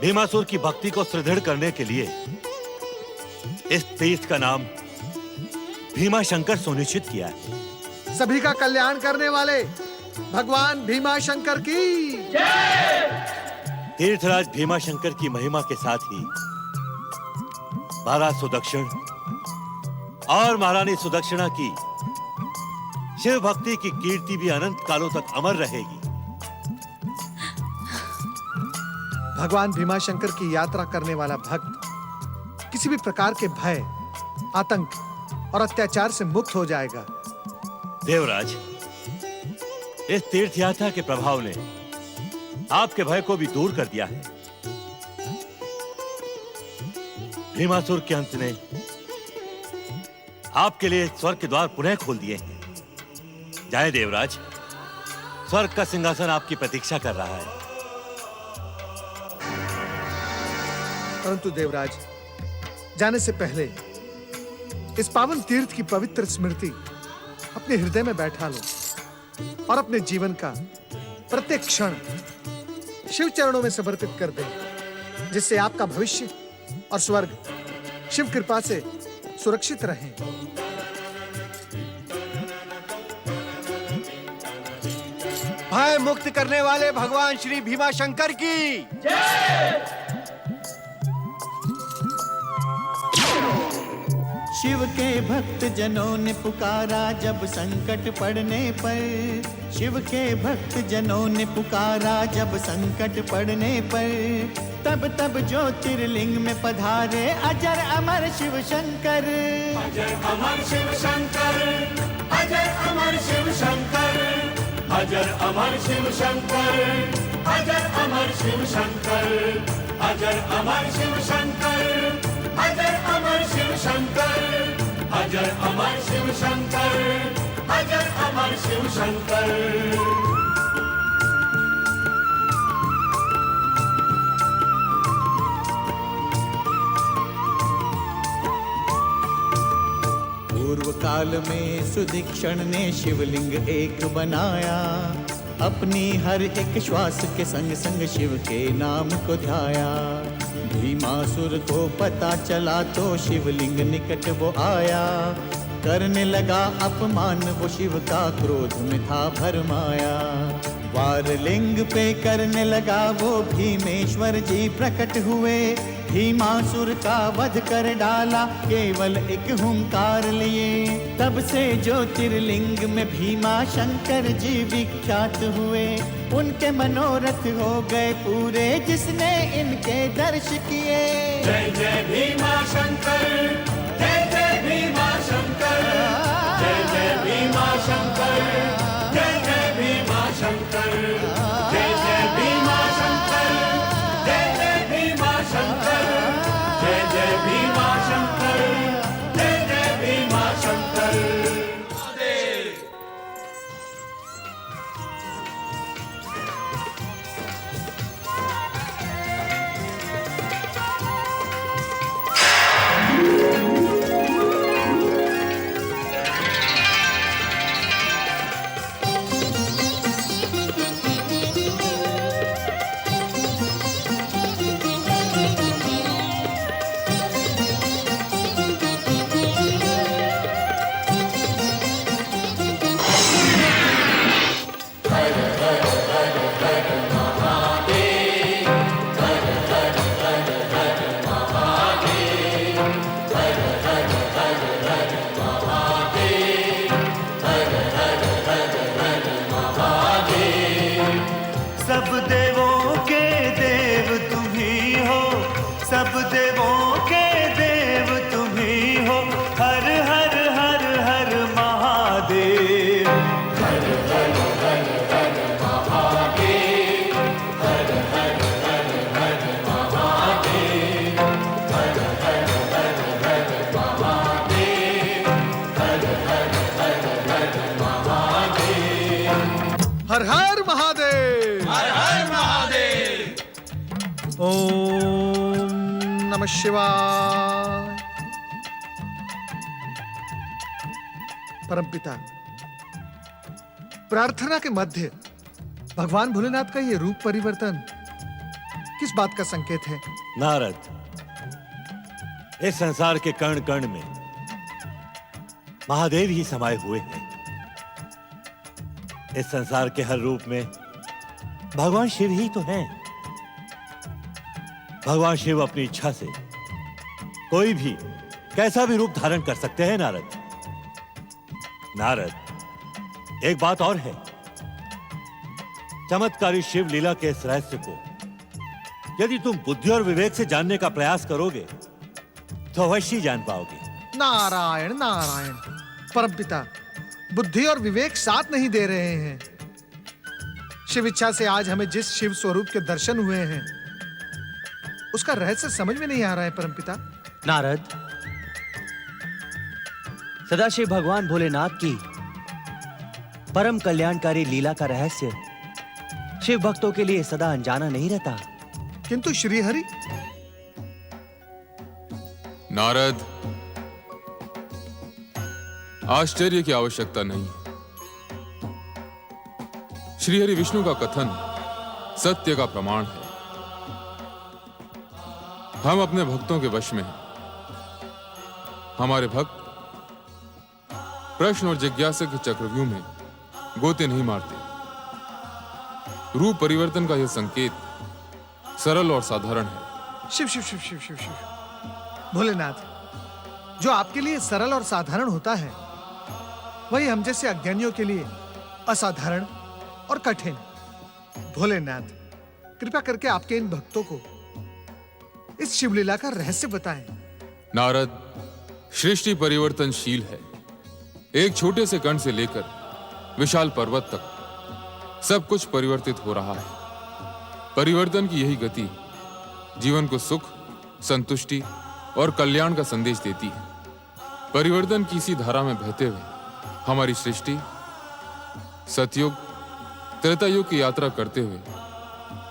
Speaker 15: भीमासुर की भक्ति को सुदृढ़ करने के लिए इस तीर्थ का नाम भीमा शंकर सुनिश्चित किया है।
Speaker 12: सभी का कल्याण करने वाले भगवान भीमा शंकर की
Speaker 15: तीर्थराज भीमा शंकर की महिमा के साथ ही महाराज सुदक्षिण और महारानी सुदक्षिणा की शिव भक्ति की कीर्ति भी अनंत कालों तक अमर रहेगी।
Speaker 12: भगवान भीमा शंकर की यात्रा करने वाला भक्त किसी भी प्रकार के भय, आतंक और अत्याचार से मुक्त हो जाएगा।
Speaker 15: देवराज, इस तीर्थ यात्रा के प्रभाव ने आपके भय को भी दूर कर दिया है। भीमासुर के अंत ने आपके लिए स्वर्ग के द्वार पुनः खोल दिए हैं। जाए देवराज, स्वर्ग का सिंहासन आपकी प्रतीक्षा कर रहा है।
Speaker 12: परंतु देवराज, जाने से पहले इस पावन तीर्थ की पवित्र स्मृति अपने हृदय में बैठा लो और अपने जीवन का प्रत्येक क्षण शिव चरणों में समर्पित कर दें, जिससे आपका भविष्य और स्वर्ग शिव कृपा से सुरक्षित रहें।
Speaker 7: भय मुक्त करने वाले भगवान श्री भीमा शंकर की
Speaker 16: शिव के भक्त जनों ने पुकारा जब संकट पड़ने पर, शिव के भक्त जनों ने पुकारा जब संकट पड़ने पर, तब तब ज्योतिर्लिंग में पधारे अजर अमर शिव शंकर।
Speaker 17: अजर अमर शिव शंकर, अजर अमर शिव शंकर, अजर अमर शिव शंकर, अजर अमर शिव शंकर, अजर अमर शिव शंकर, अजर अमर शिव शंकर, अजर अमर शिव शंकर, अजर अमर शिव शंकर।
Speaker 16: पूर्व काल में सुदीक्षण ने शिवलिंग एक बनाया, अपनी हर एक श्वास के संग संग शिव के नाम को ध्याया। भीमासुर को पता चला तो शिवलिंग निकट वो आया, करने लगा अपमान वो शिव का, क्रोध में था भरमाया। वार लिंग पे करने लगा वो भीमेश्वर जी प्रकट हुए, भीमासुर का वध कर डाला केवल एक हुंकार लिए। तब से ज्योतिर्लिंग में भीमा शंकर जी विख्यात हुए, उनके मनोरथ हो गए पूरे जिसने इनके दर्श किए।
Speaker 17: जय जय भीमा शंकर, जय जय भीमा शंकर, जय जय भीमा शंकर, जय जय भीमा शंकर, जय जय भीमा शंकर, जय जय भीमा शंकर, जय जय भीमा शंकर, जय जय भीमा शंकर।
Speaker 12: हर हर महादेव,
Speaker 17: हर हर महादेव।
Speaker 12: ओम नमः शिवाय। परमपिता, प्रार्थना के मध्य भगवान भोलेनाथ का ये रूप परिवर्तन किस बात का संकेत है?
Speaker 15: नारद, इस संसार के कण कण में महादेव ही समाये हुए हैं। इस संसार के हर रूप में भगवान शिव ही तो हैं। भगवान शिव अपनी इच्छा से कोई भी कैसा भी रूप धारण कर सकते हैं। नारद, नारद, एक बात और है। चमत्कारी शिव लीला के इस रहस्य को यदि तुम बुद्धि और विवेक से जानने का प्रयास करोगे तो अवश्य जान पाओगे।
Speaker 12: नारायण नारायण। परमपिता, बुद्धि और विवेक साथ नहीं दे रहे हैं। शिव इच्छा से आज हमें जिस शिव स्वरूप के दर्शन हुए हैं उसका रहस्य समझ में नहीं आ रहा है परमपिता।
Speaker 6: नारद, सदाशिव भगवान भोलेनाथ की परम कल्याणकारी लीला का रहस्य शिव भक्तों के लिए सदा अनजाना नहीं रहता।
Speaker 12: किंतु श्रीहरि।
Speaker 3: नारद, आश्चर्य की आवश्यकता नहीं। श्रीहरि विष्णु का कथन सत्य का प्रमाण है। हम अपने भक्तों के वश में हैं। हमारे भक्त प्रश्न और जिज्ञासा के चक्रव्यूह में गोते नहीं मारते। रूप परिवर्तन का यह संकेत सरल और साधारण है।
Speaker 12: शिव शिव शिव शिव शिव शिव। भोलेनाथ, जो आपके लिए सरल और साधारण होता है वही हम जैसे अज्ञानियों के लिए असाधारण और कठिन। भोलेनाथ, कृपा करके आपके इन भक्तों को इस शिवलीला का रहस्य बताएं।
Speaker 3: नारद, सृष्टि परिवर्तनशील है। एक छोटे से कण से लेकर विशाल पर्वत तक सब कुछ परिवर्तित हो रहा है। परिवर्तन की यही गति जीवन को सुख, संतुष्टि और कल्याण का संदेश देती है। परिवर्तन की इसी धारा में बहते हुए हमारी सृष्टि सतयुग, त्रेता युग की यात्रा करते हुए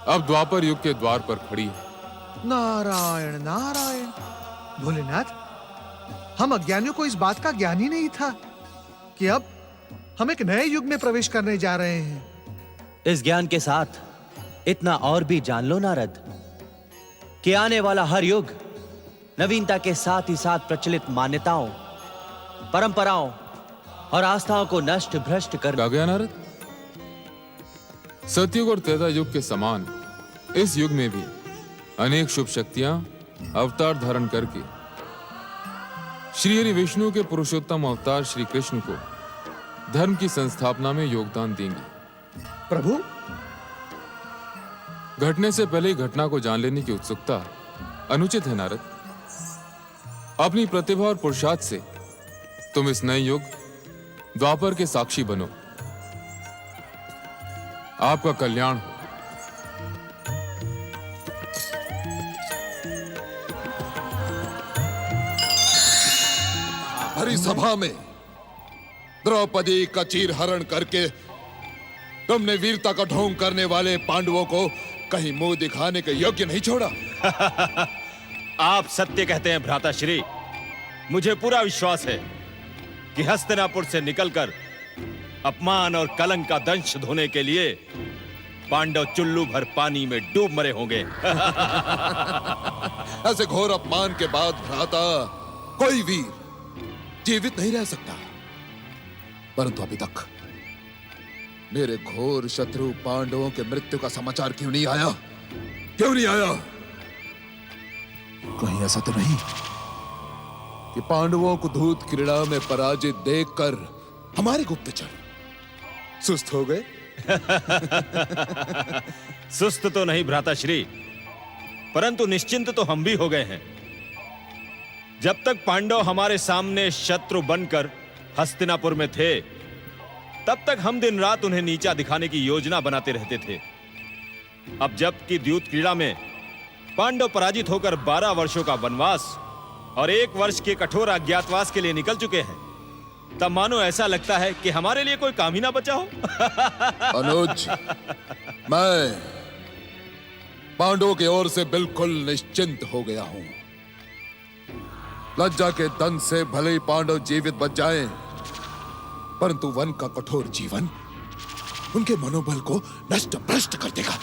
Speaker 3: अब द्वापर युग के द्वार पर खड़ी है।
Speaker 12: नारायण नारायण। भोलेनाथ, हम अज्ञानियों को इस बात का ज्ञान ही नहीं था कि अब हम एक नए युग में प्रवेश करने जा रहे हैं।
Speaker 6: इस ज्ञान के साथ इतना और भी जान लो नारद कि आने वाला हर युग नवीनता के साथ ही साथ प्रचलित मान्यताओं, परंपराओं और आस्थाओं को नष्ट भ्रष्ट कर
Speaker 3: गया। नारद, सतयुग और त्रेता युग के समान इस युग में भी अनेक शुभ शक्तियां अवतार धारण करके श्री हरि विष्णु के पुरुषोत्तम अवतार श्री कृष्ण को धर्म की संस्थापना में योगदान देंगी।
Speaker 12: प्रभु,
Speaker 3: घटने से पहले ही घटना को जान लेने की उत्सुकता अनुचित है। नारद, अपनी प्रतिभा और पुरुषार्थ से तुम इस नए युग द्वापर के साक्षी बनो। आपका कल्याण हो।
Speaker 18: भरी सभा में द्रौपदी का चीर हरण करके तुमने वीरता का ढोंग करने वाले पांडवों को कहीं मुंह दिखाने के योग्य नहीं छोड़ा।
Speaker 11: आप सत्य कहते हैं भ्राताश्री। मुझे पूरा विश्वास है कि हस्तिनापुर से निकलकर अपमान और कलंक का दंश धोने के लिए पांडव चुल्लू भर पानी में डूब मरे होंगे।
Speaker 18: ऐसे घोर अपमान के बाद भ्राता कोई वीर जीवित नहीं रह सकता। परंतु अभी तक मेरे घोर शत्रु पांडवों के मृत्यु का समाचार क्यों नहीं आया? क्यों नहीं आया? कहीं ऐसा तो नहीं कि पांडवों को धूत क्रीड़ा में पराजित देखकर हमारे गुप्तचर सुस्त हो गए?
Speaker 11: सुस्त तो नहीं भ्राताश्री, परंतु निश्चिंत तो हम भी हो गए हैं। जब तक पांडव हमारे सामने शत्रु बनकर हस्तिनापुर में थे, तब तक हम दिन रात उन्हें नीचा दिखाने की योजना बनाते रहते थे। अब जबकि द्यूत क्रीड़ा में पांडव पराजित होकर 12 वर्षों का वनवास और 1 वर्ष के कठोर अज्ञातवास के लिए निकल चुके हैं, तब मानो ऐसा लगता है कि हमारे लिए कोई काम ही ना बचा हो।
Speaker 18: अनुज, मैं पांडवों की ओर से बिल्कुल निश्चिंत हो गया हूं। लज्जा के दंड से भले ही पांडव जीवित बच जाएं, परंतु वन का कठोर जीवन उनके मनोबल को नष्ट भ्रष्ट कर देगा।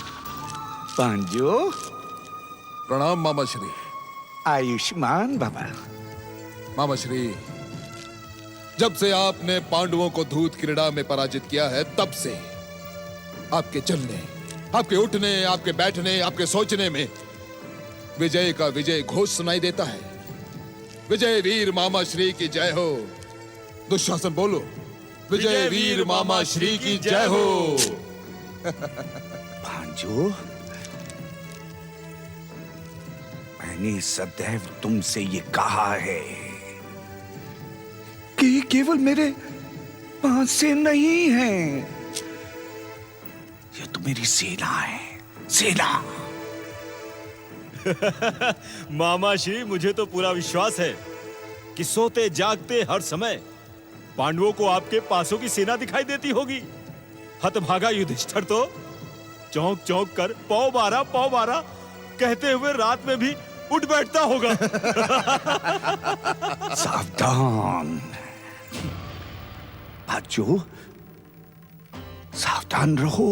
Speaker 13: पांडु,
Speaker 18: प्रणाम मामा श्री।
Speaker 13: आयुष्मान बाबा।
Speaker 18: मामा श्री, जब से आपने पांडवों को धूत क्रीड़ा में पराजित किया है, तब से आपके चलने, आपके उठने, आपके बैठने, आपके सोचने में विजय का विजय घोष सुनाई देता है। विजय वीर मामा श्री की जय हो। दुशासन बोलो, विजय वीर मामा श्री की जय हो।
Speaker 13: भांजो, मैंने सदैव तुमसे ये कहा है कि केवल मेरे पास से नहीं है, ये तो मेरी सेना है, सेना।
Speaker 11: मामा श्री, मुझे तो पूरा विश्वास है कि सोते जागते हर समय पांडवों को आपके पासों की सेना दिखाई देती होगी। हतभागा युधिष्ठिर तो चौंक चौंक कर पौ बारा कहते हुए रात में भी उठ बैठता होगा।
Speaker 13: सावधान भाजो, सावधान रहो।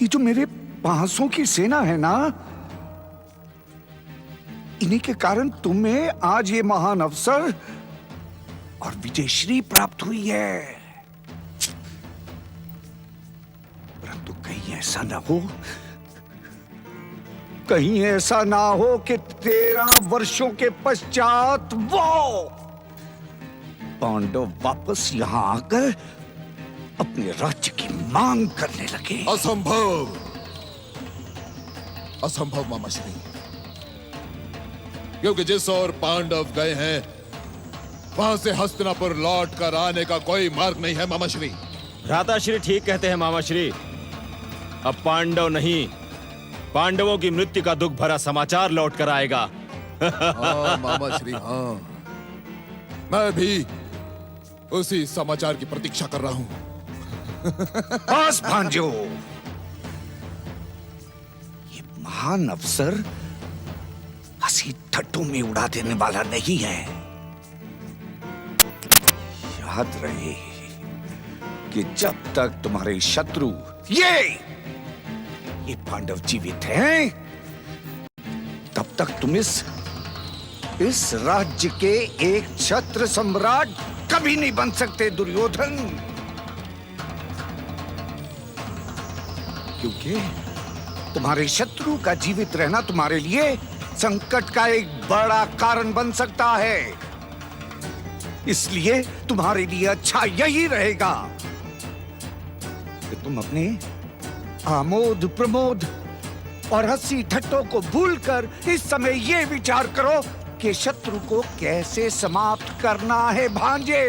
Speaker 13: ये जो मेरे पासों की सेना है ना, इन्हीं के कारण तुम्हें आज ये महान अवसर और विजयश्री प्राप्त हुई है। परंतु कहीं ऐसा ना हो, कहीं ऐसा ना हो कि 13 वर्षों के पश्चात वो पांडव वापस यहां आकर अपने राज्य की मांग करने लगे।
Speaker 18: असंभव, असंभव मामा श्री, क्योंकि जिस ओर पांडव गए हैं वहां से हस्तिनापुर लौट कर आने का कोई मार्ग नहीं है मामा श्री।
Speaker 11: भ्राताश्री ठीक कहते हैं मामा श्री। अब पांडव नहीं, पांडवों की मृत्यु का दुख भरा समाचार लौट कर आएगा।
Speaker 18: हाँ मामा श्री, हाँ, मैं भी उसी समाचार की प्रतीक्षा कर रहा हूं।
Speaker 13: बस भांजो, ये महान अवसर हंसी ठट्टों में उड़ा देने वाला नहीं है। याद रहे कि जब तक तुम्हारे शत्रु ये पांडव जीवित हैं, तब तक तुम इस राज्य के एक छत्र सम्राट कभी नहीं बन सकते दुर्योधन। क्योंकि तुम्हारे शत्रु का जीवित रहना तुम्हारे लिए संकट का एक बड़ा कारण बन सकता है। इसलिए तुम्हारे लिए अच्छा यही रहेगा कि तुम अपने आमोद प्रमोद और हंसी ठट्टों को भूलकर इस समय ये विचार करो कि शत्रु को कैसे समाप्त करना है भांजे।